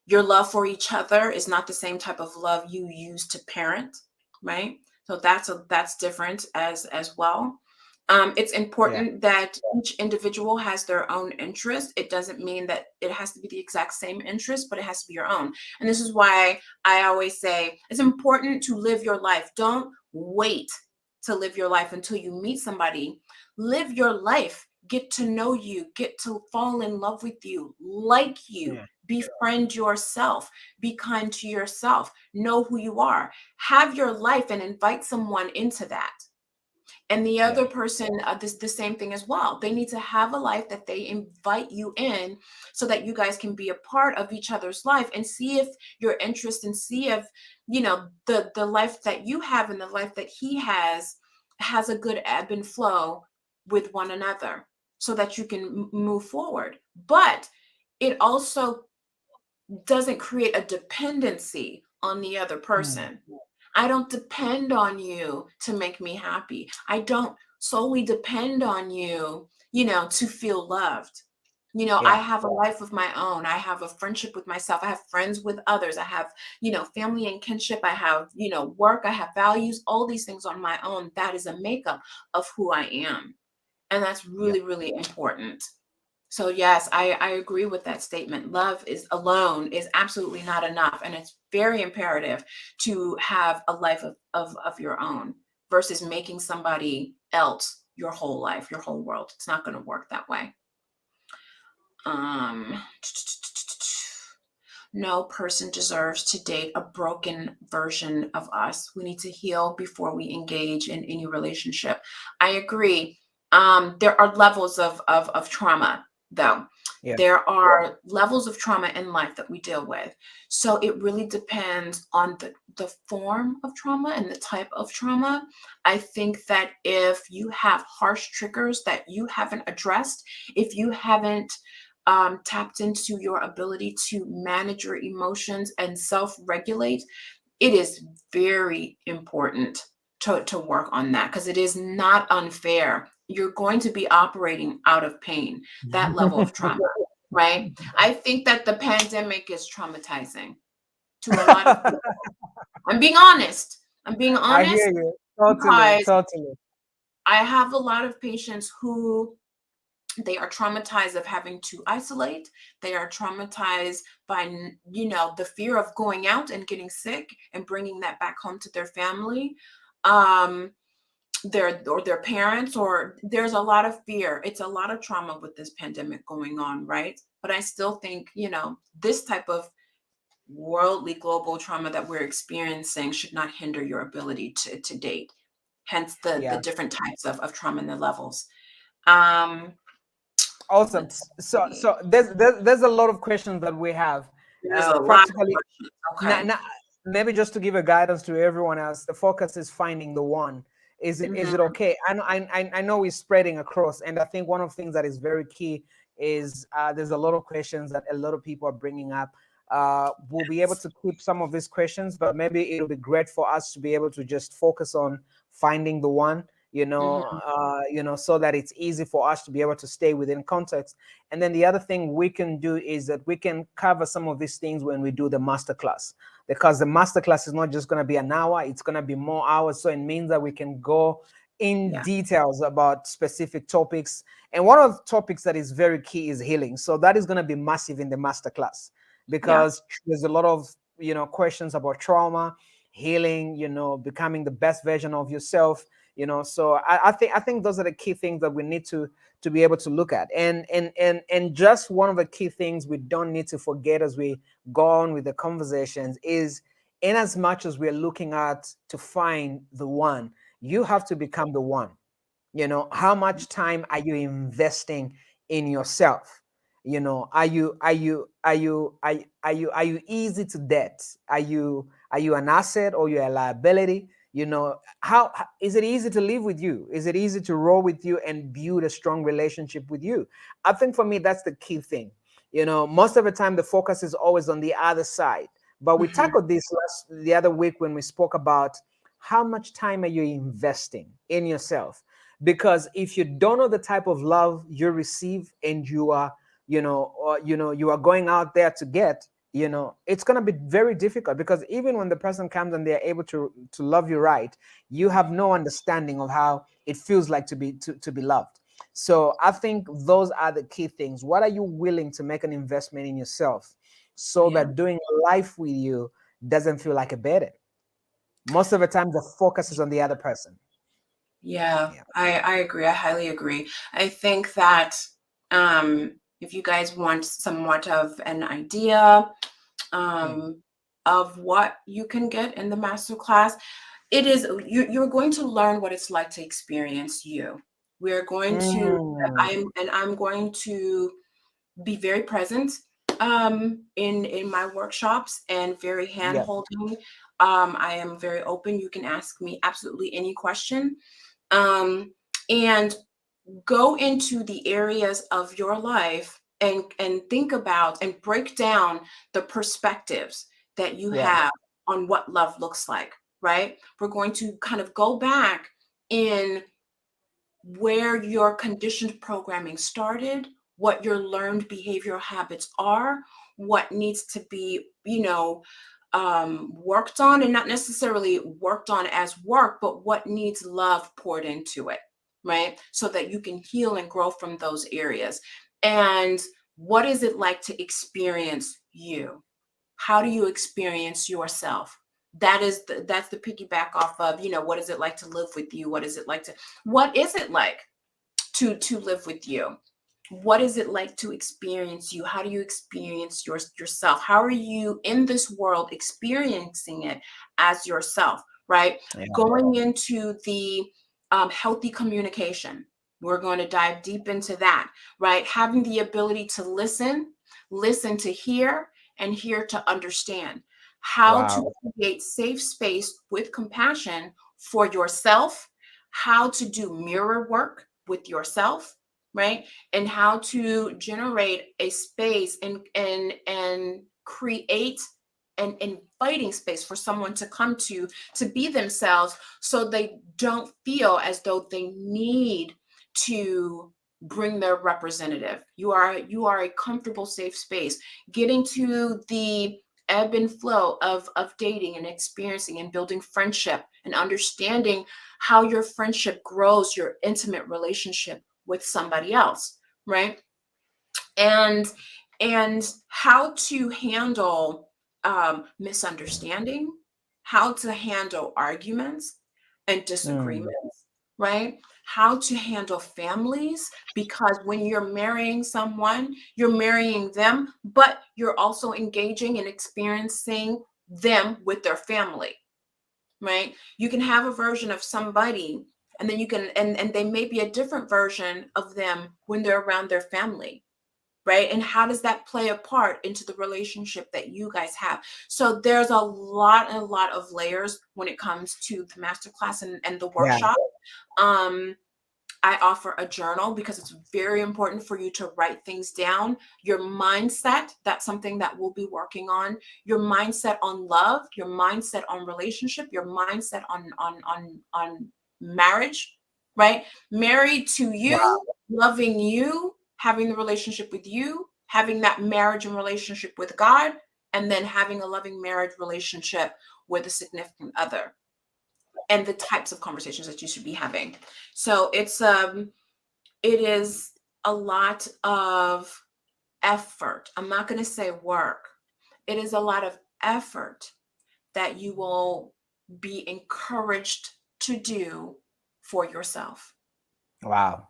your love for each other is not the same type of love you use to parent, right? So that's different as well. It's Yeah. important that each individual has their own interest. It doesn't mean that it has to be the exact same interest, but it has to be your own. And this is why I always say it's important to live your life. Don't wait to live your life until you meet somebody. Live your life. Get to know you, get to fall in love with you, like you, Yeah. befriend yourself, be kind to yourself, know who you are, have your life and invite someone into that. And the Yeah. other person, the same thing as well. They need to have a life that they invite you in so that you guys can be a part of each other's life and see if your interest and see if, the life that you have and the life that he has a good ebb and flow with one another so that you can move forward. But it also doesn't create a dependency on the other Mm. person. I don't depend on you to make me happy. I don't solely depend on you, to feel loved. I Yeah. have a life of my own. I have a friendship with myself. I have friends with others. I have, family and kinship. I have, work. I have values, all these things on my own. That is a makeup of who I am. And that's Yeah. really, really important. So yes, I agree with that statement. Love is alone is absolutely not enough. And it's very imperative to have a life of your own versus making somebody else your whole life, your whole world. It's not going to work that way. Um, no person deserves to date a broken version of us. We need to heal before we engage in any relationship. I agree. There are levels of trauma, though. Yeah. There are levels of trauma in life that we deal with. So it really depends on the form of trauma and the type of trauma. I think that if you have harsh triggers that you haven't addressed, if you haven't tapped into your ability to manage your emotions and self regulate, it is very important to work on that because it is not unfair. You're going to be operating out of pain, that level of trauma, right? I think that the pandemic is traumatizing to a lot of people. I'm being honest. I'm being I hear honest you. Totally. because Totally. I have a lot of patients who they are traumatized of having to isolate. They are traumatized by the fear of going out and getting sick and bringing that back home to their family, um their parents, or there's a lot of fear. It's a lot of trauma with this pandemic going on, right? But I still think this type of worldly global trauma that we're experiencing should not hinder your ability to date, hence the Yeah. different types of trauma and the levels. um Awesome. let's So see. so there's a lot of questions that we have. There's a lot of Practically, questions. now, Okay. maybe just to give a guidance to everyone else, the focus is finding the one. Is it Mhm. okay? I know we're spreading across, and I think one of the things that is very key is there's a lot of questions that a lot of people are bringing up. we'll be able to keep some of these questions, but maybe it'll be great for us to be able to just focus on finding the one, Mhm. so that it's easy for us to be able to stay within context. And then the other thing we can do is that we can cover some of these things when we do the masterclass, because the masterclass is not just going to be an hour, it's going to be more hours. So it means that we can go in Yeah. details about specific topics. And one of the topics that is very key is healing. So that is going to be massive in the masterclass, Yeah. because there's a lot of questions about trauma, healing, becoming the best version of yourself. So I think those are the key things that we need to be able to look at. And just one of the key things we don't need to forget as we go on with the conversations is, in as much as we're looking at to find the one, you have to become the one. How much time are you investing in yourself? Are you easy to debt? Are you an asset, or you're a liability? How is it easy to live with you? Is it easy to roll with you and build a strong relationship with you? I think for me that's the key thing. Most of the time the focus is always on the other side, but we Mhm. tackled this the other week when we spoke about how much time are you investing in yourself. Because if you don't know the type of love you receive, and you are you are going out there to get, it's going to be very difficult, because even when the person comes and they're able to love you right, you have no understanding of how it feels like to be loved. So I think those are the key things. What are you willing to make an investment in yourself, so Yeah. that doing life with you doesn't feel like a burden? Most of the time the focus is on the other person. Yeah, Yeah. I agree. I highly agree. I think that if you guys want somewhat of an idea Mm. um, of what you can get in the master class, it is you're going to learn what it's like to experience you. We're going to Mm. I'm going to be very present in my workshops and very hand Yeah. holding. I am very open. You can ask me absolutely any question. Um, and go into the areas of your life and think about and break down the perspectives that you Yeah. have on what love looks like, right? We're going to kind of go back in where your conditioned programming started, what your learned behavioral habits are, what needs to be, worked on, and not necessarily worked on as work, but what needs love poured into it, right? So that you can heal and grow from those areas. And what is it like to experience you? How do you experience yourself? That's the piggyback off of, what is it like to live with you? What is it like to live with you? What is it like to experience you? How do you experience yourself? How are you in this world experiencing it as yourself, right? Yeah. Going into the healthy communication, we're going to dive deep into that, right? Having the ability to listen to hear, and hear to understand. How to Wow. create safe space with compassion for yourself, how to do mirror work with yourself, right? And how to generate a space and create an inviting space for someone to come to be themselves, so they don't feel as though they need to bring their representative. You are a comfortable, safe space. Getting to the ebb and flow of dating and experiencing and building friendship and understanding how your friendship grows your intimate relationship with somebody else, right? And and how to handle misunderstanding, how to handle arguments and Mm. disagreements, right? How to handle families, because when you're marrying someone, you're marrying them, but you're also engaging and experiencing them with their family, right? You can have a version of somebody, and then you can and they may be a different version of them when they're around their family, right? And how does that play a part into the relationship that you guys have? So there's a lot of layers when it comes to the masterclass and the Yeah. workshop. um I offer a journal because it's very important for you to write things down. Your mindset, that's something that we'll be working on. Your mindset on love, your mindset on relationship, your mindset on marriage, right? Married to Wow. you, loving you, having the relationship with you, having that marriage and relationship with God, and then having a loving marriage relationship with a significant other, and the types of conversations that you should be having. So it is a lot of effort. I'm not going to say work. It is a lot of effort that you will be encouraged to do for yourself. Wow.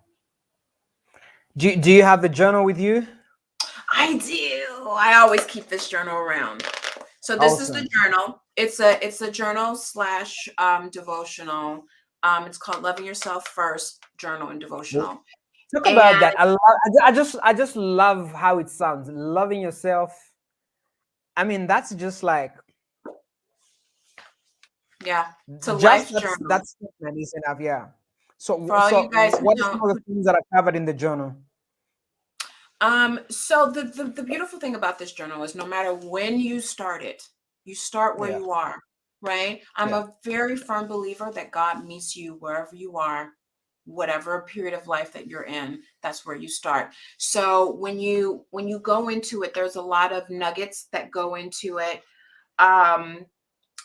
Do you have the journal with you? I do. I always keep this journal around. So this is the Awesome. journal. It's a journal slash devotional. It's called Loving Yourself First Journal and Well, Devotional. talk about And that. I just love how it sounds. Loving yourself. I mean, that's just like yeah, it's a just life journal. that statement is enough. Yeah. So For all so you guys who what are don't, some of the things that are covered in the journal? so the beautiful thing about this journal is no matter when you start it, you start where Yeah. you are, right? I'm Yeah. a very firm believer that God meets you wherever you are, whatever period of life that you're in, that's where you start. So when you go into it, there's a lot of nuggets that go into it. Um,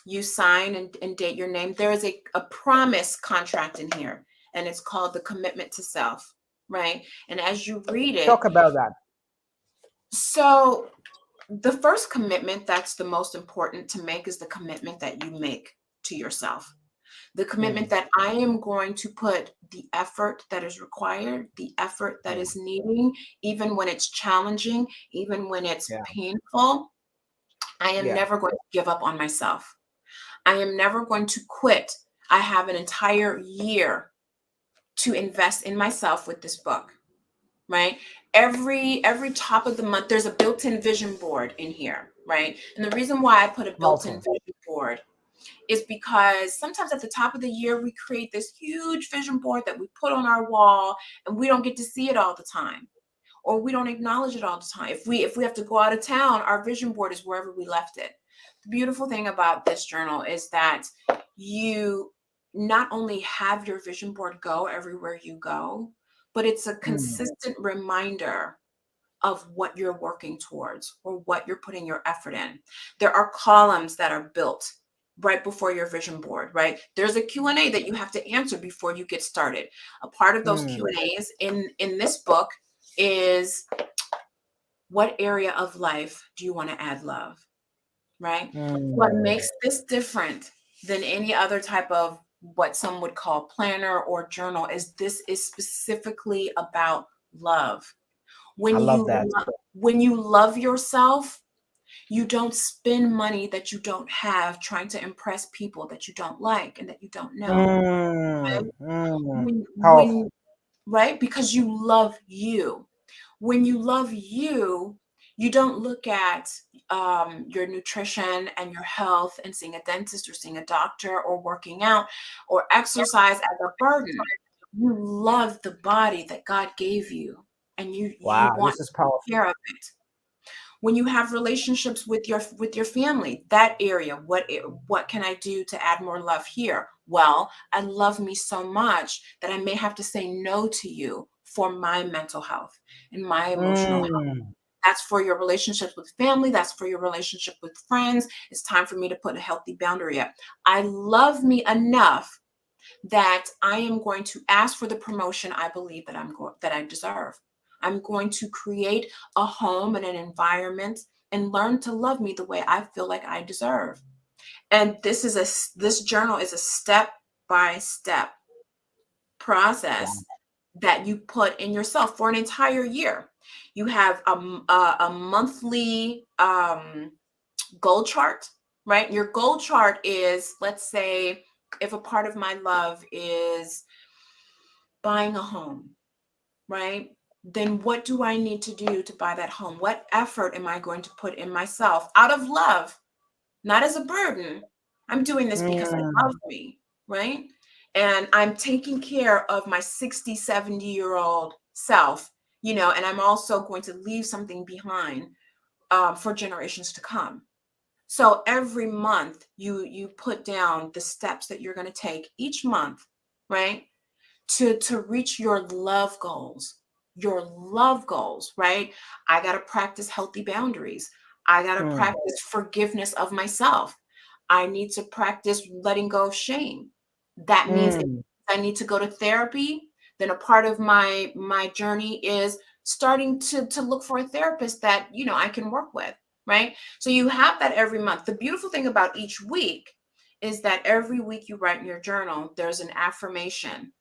you sign and date your name. There is a promise contract in here, and it's called the commitment to self, right? And as you read it, Talk about that. so the first commitment that's the most important to make is the commitment that you make to yourself. The commitment Mm, that I am going to put the effort that is required, the effort that yeah. is needing, even when it's challenging, even when it's Yeah. painful. I am Yeah. never going to give up on myself. I am never going to quit. I have an entire year to invest in myself with this book, right? Every top of the month, there's a built-in vision board in here, right? And the reason why I put a built-in Awesome. vision board is because sometimes at the top of the year, we create this huge vision board that we put on our wall and we don't get to see it all the time, or we don't acknowledge it all the time. If we have to go out of town, our vision board is wherever we left it. The beautiful thing about this journal is that you not only have your vision board go everywhere you go, but it's a Mm, consistent reminder of what you're working towards or what you're putting your effort in. There are columns that are built right before your vision board, right? There's a Q&A that you have to answer before you get started. A part of those mm, Q&As in this book is, what area of life do you want to add love, right? What mm. makes this different than any other type of what some would call planner or journal is this is specifically about love. I When love you that. when you love yourself, you don't spend money that you don't have trying to impress people that you don't like and that you don't know. Mm, Right? mm. When Powerful. right? Because you love you. When you love you, you don't look at your nutrition and your health and seeing a dentist or seeing a doctor or working out or exercise as a burden. You love the body that God gave you, and you Wow, want this is to take powerful. care of it. When you have relationships with your family, that area, what can I do to add more love here? Well, I love me so much that I may have to say no to you for my mental health and my emotional health. Mm, That's for your relationships with family, that's for your relationship with friends. It's time for me to put a healthy boundary up. I love me enough that I am going to ask for the promotion I believe that I deserve. I'm going to create a home and an environment and learn to love me the way I feel like I deserve. And this journal is a step by step wow. process that you put in yourself for an entire year. You have a monthly goal chart, right? Your goal chart is, let's say, if a part of my love is buying a home, right? Then what do I need to do to buy that home? What effort am I going to put in myself out of love, not as a burden? I'm doing this because I love Mm, me, right? and I'm taking care of my 60, 70-year-old self, and I'm also going to leave something behind for generations to come. So every month you put down the steps that you're going to take each month, right? To reach your love goals. Your love goals, right? I got to practice healthy boundaries. I got to Mm, practice forgiveness of myself. I need to practice letting go of shame. That means if mm, I need to go to therapy, then a part of my journey is starting to look for a therapist that I can work with, right? So you have that every month. The beautiful thing about each week is that every week you write in your journal, there's an affirmation,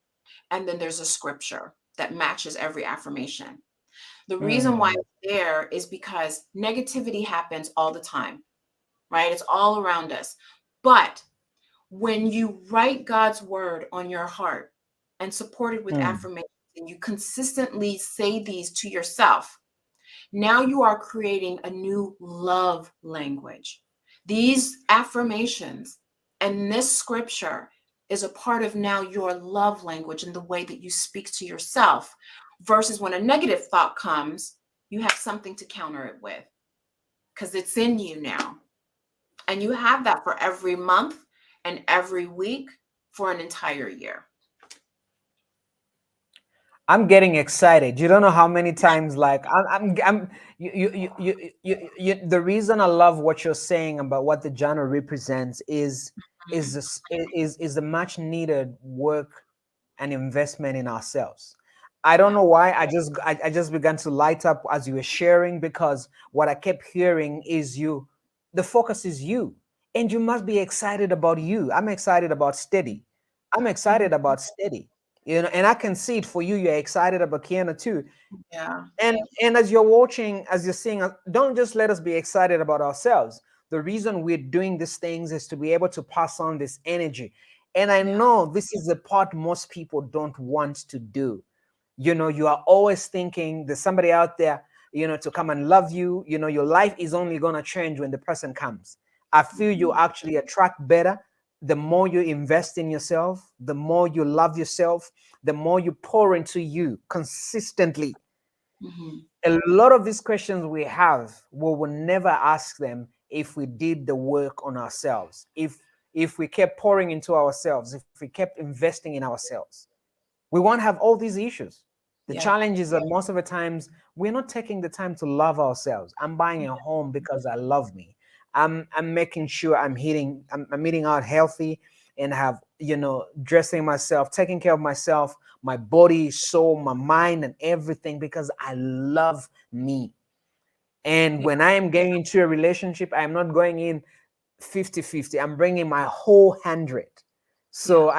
and then there's a scripture that matches every affirmation. The reason why mm, it's there is because negativity happens all the time, right? It's all around us. But when you write God's word on your heart and support it with mm, affirmations, and you consistently say these to yourself, now you are creating a new love language. These affirmations and this scripture is a part of now your love language and the way that you speak to yourself, versus when a negative thought comes, you have something to counter it with because it's in you now. And you have that for every month and every week for an entire year. I'm getting excited. You don't know how many times, like the reason I love what you're saying about what the genre represents is Mhm. this, is the much needed work and investment in ourselves. I don't Yeah. know why I just began to light up as you were sharing, because what I kept hearing is you. The focus is you, and you must be excited about you. I'm excited about steady. I'm excited Mhm. about steady. And I can see it for you. You're excited about Kiana too. Yeah. And as you're watching, as you're seeing, don't just let us be excited about ourselves. The reason we're doing these things is to be able to pass on this energy. And I Yeah. know this is the part most people don't want to do. You are always thinking there's somebody out there, to come and love you. Your life is only going to change when the person comes. I feel you Mhm. actually attract better the more you invest in yourself, the more you love yourself, the more you pour into you consistently. Mhm. A lot of these questions we have, we will never ask them if we did the work on ourselves, if we kept pouring into ourselves, if we kept investing in ourselves. We won't have all these issues. The Yeah. challenge is that most of the times we're not taking the time to love ourselves. I'm buying a home because I love me. I'm making sure I'm eating out healthy and have, dressing myself, taking care of myself, my body, soul, my mind, and everything, because I love me. And Yeah. when I am getting into a relationship, I'm not going in 50-50. I'm bringing my whole 100. Yeah. So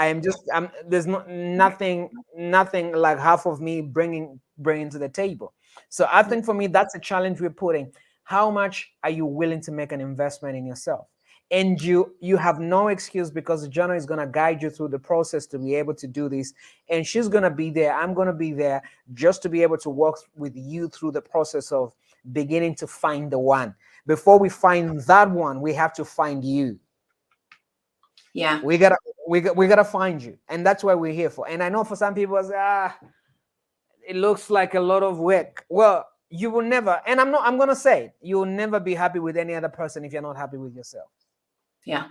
there's nothing like half of me bringing to the table. So I Yeah. think for me, that's a challenge we're putting. How much are you willing to make an investment in yourself? And you have no excuse, because Jonah is going to guide you through the process to be able to do this. And she's going to be there. I'm going to be there, just to be able to work with you through the process of beginning to find the one. Before we find that one, we have to find you. Yeah. We gotta we gotta find you, and that's what we're here for. And I know for some people, say, it looks like a lot of work. Well, you will never, and I'm gonna say, you will never be happy with any other person if you're not happy with yourself. Yeah.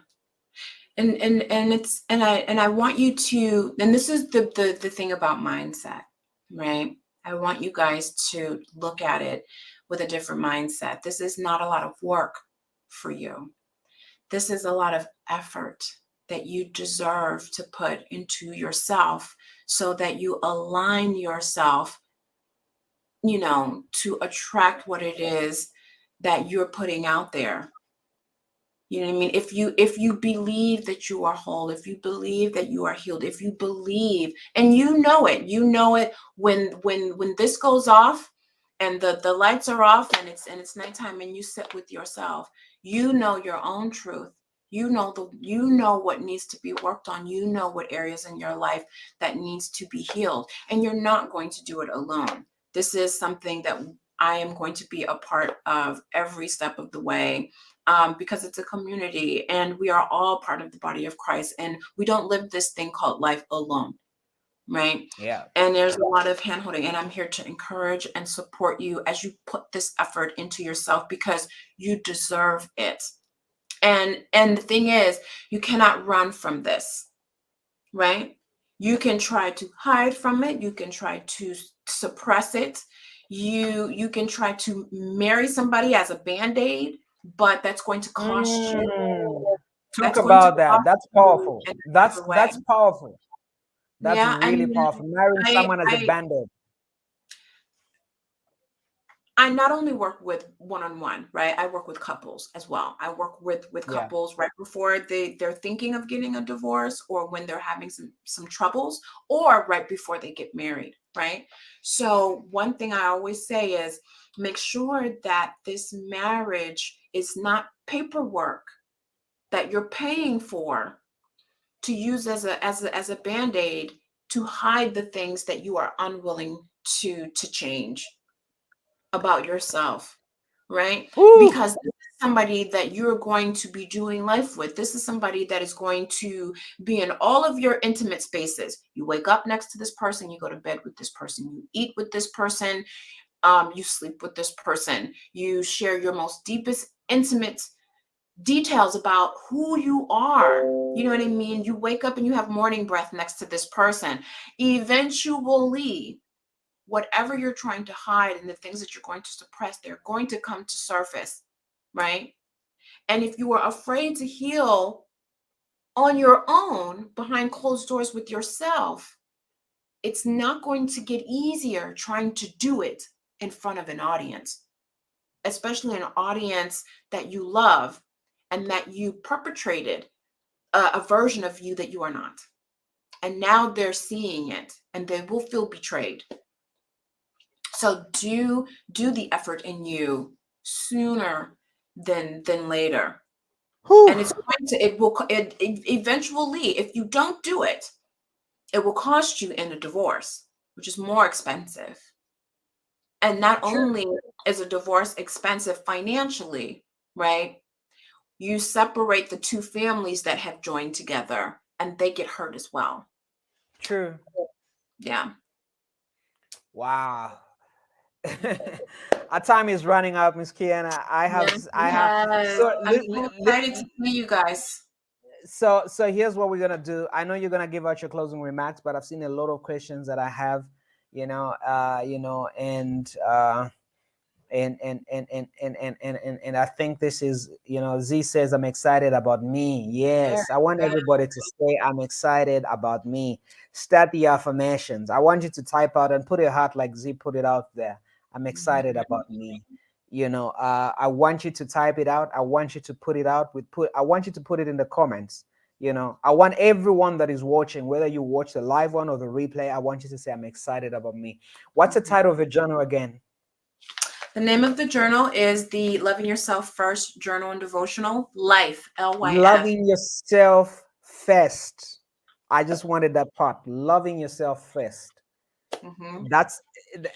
And it's and I want you to, and this is the thing about mindset, right? I want you guys to look at it with a different mindset. This is not a lot of work for you. This is a lot of effort that you deserve to put into yourself so that you align yourself, to attract what it is that you're putting out there. You know what I mean? If you believe that you are whole, if you believe that you are healed, if you believe, and you know it when this goes off and the lights are off and it's nighttime and you sit with yourself, you know your own truth. You know what needs to be worked on. You know what areas in your life that needs to be healed. And you're not going to do it alone. This is something that I am going to be a part of every step of the way, because it's a community and we are all part of the body of Christ. And we don't live this thing called life alone, right? Yeah. And there's a lot of handholding, and I'm here to encourage and support you as you put this effort into yourself, because you deserve it. And the thing is, you cannot run from this, right? You can try to hide from it, you can try to suppress it, you can try to marry somebody as a band-aid, but that's going to cost you. Talk That's going to about that. cost That's you powerful. in That's another way. that's powerful. That's Yeah, I really mean, powerful. Marrying I someone as a I bandit. I not only work with one-on-one, right? I work with couples as well. I work with Yeah. couples right before they're thinking of getting a divorce, or when they're having some troubles, or right before they get married, right? So one thing I always say is, make sure that this marriage is not paperwork that you're paying for to use as a band-aid to hide the things that you are unwilling to change about yourself, right? Woo. Because this is somebody that you're going to be doing life with. This is somebody that is going to be in all of your intimate spaces. You wake up next to this person, you go to bed with this person, you eat with this person, you sleep with this person, you share your most deepest intimate details about who you are. You know what I mean? You wake up and you have morning breath next to this person. Eventually, whatever you're trying to hide and the things that you're going to suppress, they're going to come to surface, right? And if you are afraid to heal on your own behind closed doors with yourself, it's not going to get easier trying to do it in front of an audience, especially an audience that you love and that you perpetrated a version of you that you are not. And now they're seeing it and they will feel betrayed. So do the effort in you sooner than later. Whew. And it's going to it eventually, if you don't do it, it will cost you in a divorce, which is more expensive. And not Sure. only is a divorce expensive financially, right? You separate the two families that have joined together and they get hurt as well. True. Yeah. Wow. Our time is running out, Miss Kiana. Yes, I have. yes. So, I'm so excited to see you guys. so here's what we're gonna do. I know you're gonna give out your closing remarks, but I've seen a lot of questions that I have, and I think this is, Z says, I'm excited about me. Very Yes, I want good. everybody to say, I'm excited about me. Start the affirmations. I want you to type out and put a heart like Z put it out there. I'm excited Mhm. about me. I want you to type it out. I want you to put it out I want you to put it in the comments. I want everyone that is watching, whether you watch the live one or the replay, I want you to say, I'm excited about me. What's the title of your journal again? The name of the journal is the Loving Yourself First Journal and Devotional. Life, LYF. Loving yourself first. I just wanted that part. Loving yourself first. Hmm. That's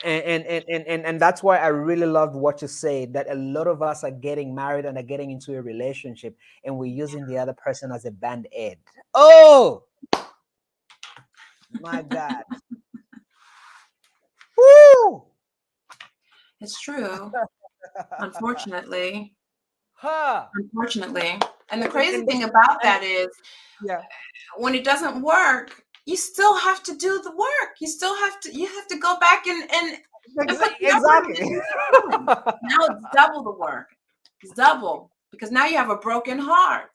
and that's why I really loved what you said, that a lot of us are getting married and are getting into a relationship and we're using the other person as a band-aid. Oh my God. Woo! It's true, unfortunately. Huh. Unfortunately. And the And, crazy and, thing about and that is, yeah, when it doesn't work, you still have to do the work. You have to go back and put the effort into exactly. what you're doing. Now it's double the work. It's double because now you have a broken heart.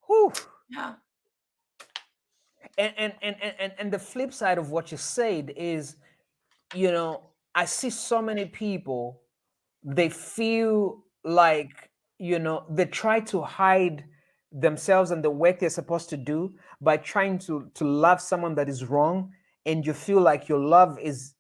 Whew. Yeah. And the flip side of what you said is, I see so many people, they feel like, they try to hide themselves and the work they're supposed to do by trying to love someone that is wrong. And you feel like your love is,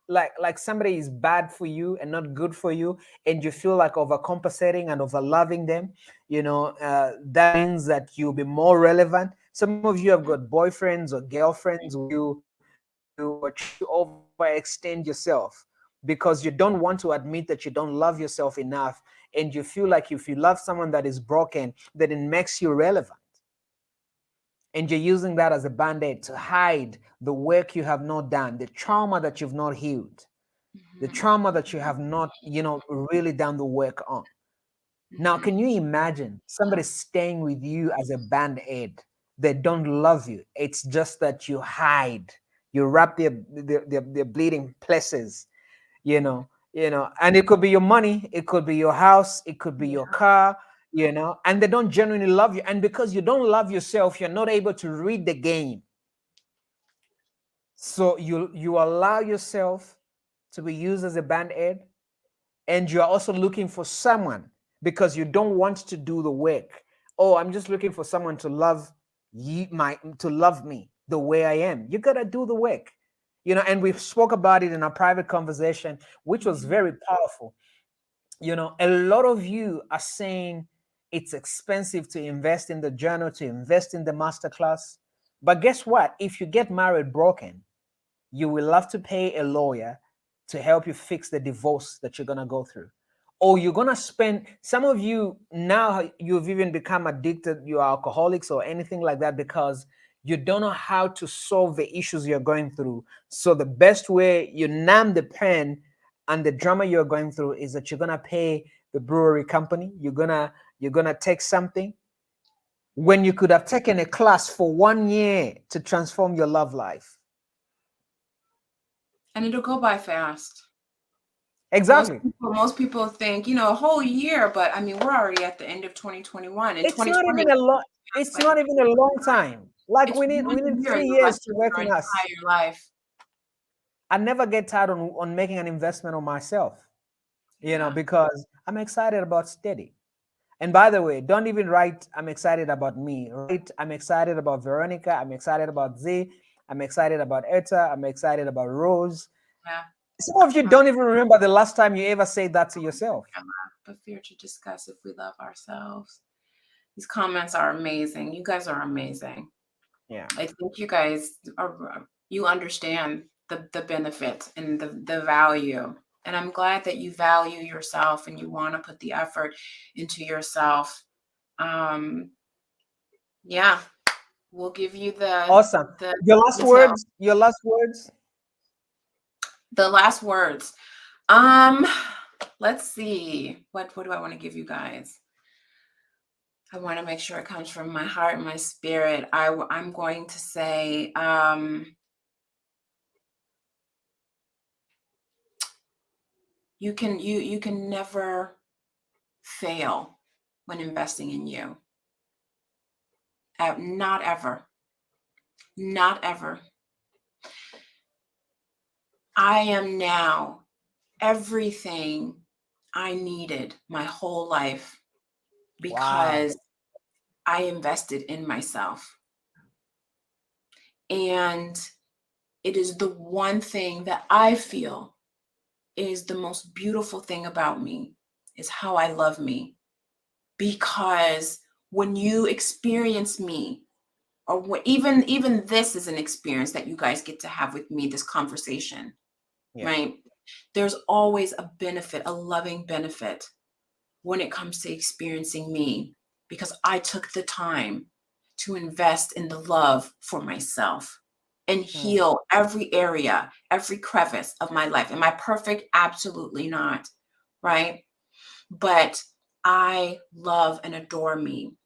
like somebody is bad for you and not good for you, and you feel like overcompensating and over loving them. That means that you'll be more relevant. Some of you have got boyfriends or girlfriends where you are trying to overextend yourself. because you don't want to admit that you don't love yourself enough, and you feel like if you love someone that is broken, that it makes you relevant. And you're using that as a band-aid to hide the work you have not done, the trauma that you've not healed, the Mhm. trauma that you have not, really done the work on. Now, Mhm. can you imagine somebody staying with you as a band-aid? They don't love you. It's just that you hide. You wrap their bleeding places, and it could be your money, it could be your house, it could be your Yeah. car, and they don't genuinely love you. And because you don't love yourself, you're not able to read the game. So you allow yourself to be used as a band-aid, and you're also looking for someone because you don't want to do the work. Oh, I'm just looking for someone to love to love me the way I am. You gotta do the work. And we spoke about it in our private conversation, which was Mhm. very powerful. A lot of you are saying it's expensive to invest in the journal, to invest in the masterclass. But guess what? If you get married broken, you will have to pay a lawyer to help you fix the divorce that you're going to go through. Or you're going to spend, some of you now, you've even become addicted, you're alcoholics or anything like that, because you don't know how to solve the issues you're going through. So the best way you numb the pain and the drama you're going through is that you're going to pay the brewery company. You're going to take something when you could have taken a class for 1 year to transform your love life. And it'll go by fast. Exactly. Most people think, a whole year, but I mean, we're already at the end of 2021, and It's not 2020 even a long. passed It's like not even a long time. Like it's we need 1 year. three You years to invested work your in us. entire life. I never get tired on making an investment on myself, Yeah. because I'm excited about steady. And by the way, don't even write I'm excited about me. Write I'm excited about Veronica. I'm excited about Z. I'm excited about Etta. I'm excited about Rose. Yeah. Some of you don't even remember the last time you ever said that to yourself. But fear to discuss if we love ourselves. These comments are amazing. You guys are amazing. Yeah. I think you guys you understand the benefit and the value. And I'm glad that you value yourself and you want to put the effort into yourself. Um, yeah, we'll give you Awesome. the Your last details. words. Your last words. The last words. Um, let's see. What do I want to give you guys? I want to make sure it comes from my heart and my spirit. I'm going to say, you can never fail when investing in you. Not ever. Not ever. I am now everything I needed my whole life Wow. because I invested in myself. And it is the one thing that I feel is the most beautiful thing about me is how I love me. Because when you experience me, or even this is an experience that you guys get to have with me, this conversation, Yeah. right? There's always a benefit, a loving benefit when it comes to experiencing me, because I took the time to invest in the love for myself and Mm. heal every area, every crevice of my life. Am I perfect? Absolutely not, right? But I love and adore me.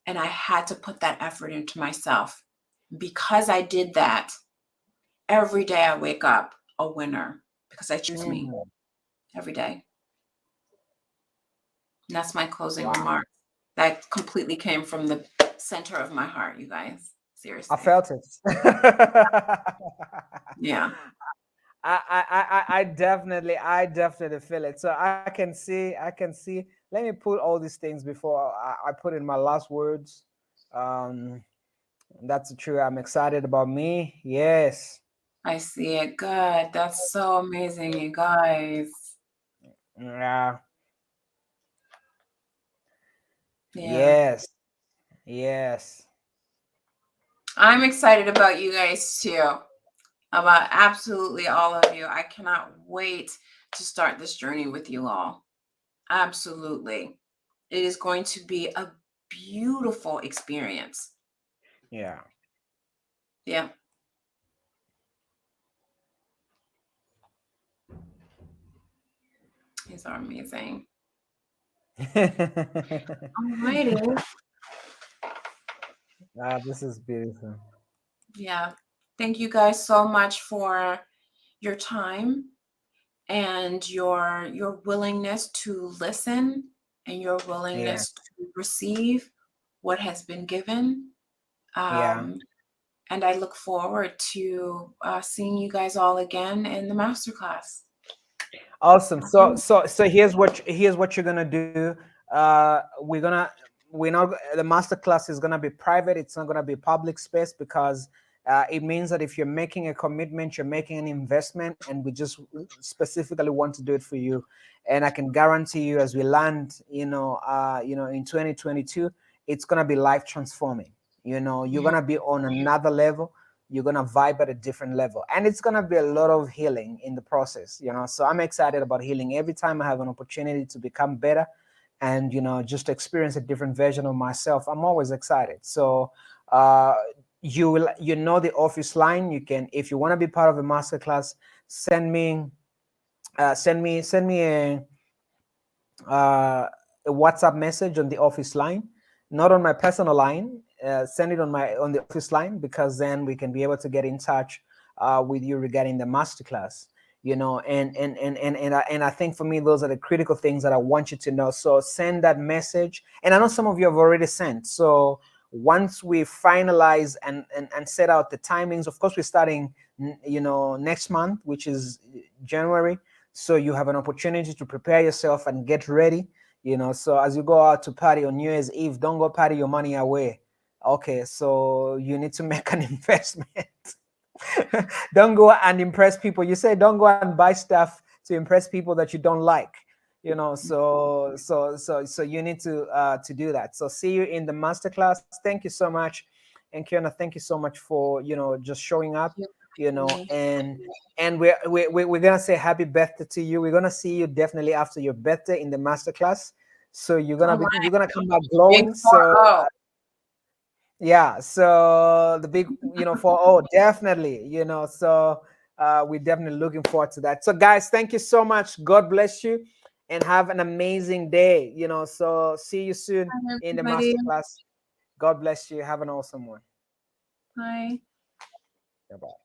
And I had to put that effort into myself. Because I did that, every day I wake up a winner because I choose me Mm. every day. And that's my closing Wow. remark. That completely came from the center of my heart, you guys. I Seriously. felt it. Yeah. I definitely feel it. So I can see. Let me put all these things before I put in my last words. Um, that's true. I'm excited about me. Yes. I see it. Good. That's so amazing, you guys. Yeah. Yeah. Yes. Yes. I'm excited about you guys too. About absolutely all of you. I cannot wait to start this journey with you all. Absolutely. It is going to be a beautiful experience. Yeah. Yeah. These are amazing. Alrighty. This is beautiful. Yeah. Thank you guys so much for your time and your willingness to listen and your Yeah. willingness to receive what has been given. Yeah. And I look forward to seeing you guys all again in the masterclass. Awesome. So here's what you're gonna do. We're not the master class is gonna be private. It's not gonna be public space because it means that if you're making a commitment, you're making an investment, and we just specifically want to do it for you. And I can guarantee you, as we land, in 2022, it's gonna be life transforming. You're gonna be on another level. You're gonna vibe at a different level, and it's gonna be a lot of healing in the process. So I'm excited about healing every time I have an opportunity to become better, and just experience a different version of myself. I'm always excited. So the office line. You can, if you want to be part of a masterclass, send me uh, a WhatsApp message on the office line, not on my personal line. Send it on the office line, because then we can be able to get in touch with you regarding the masterclass. And I think for me, those are the critical things that I want you to know. So send that message, and I know some of you have already sent. So once we finalize and set out the timings, of course we're starting next month, which is January. So you have an opportunity to prepare yourself and get ready. So as you go out to party on New Year's Eve, don't go party your money away. Okay, so you need to make an investment. Don't go and impress people. You say don't go and buy stuff to impress people that you don't like. So you need to do that. So see you in the masterclass. Thank you so much. And Kiana, thank you so much for just showing up. And we're gonna say happy birthday to you. We're gonna see you definitely after your birthday in the masterclass. So you're gonna come back Big glowing. So 4-0. yeah, so the big, for, oh, definitely, so we're definitely looking forward to that. So guys, thank you so much. God bless you and have an amazing day. So see you soon Bye, in the everybody. masterclass. God bless you. Have an awesome one. Bye. Bye-bye.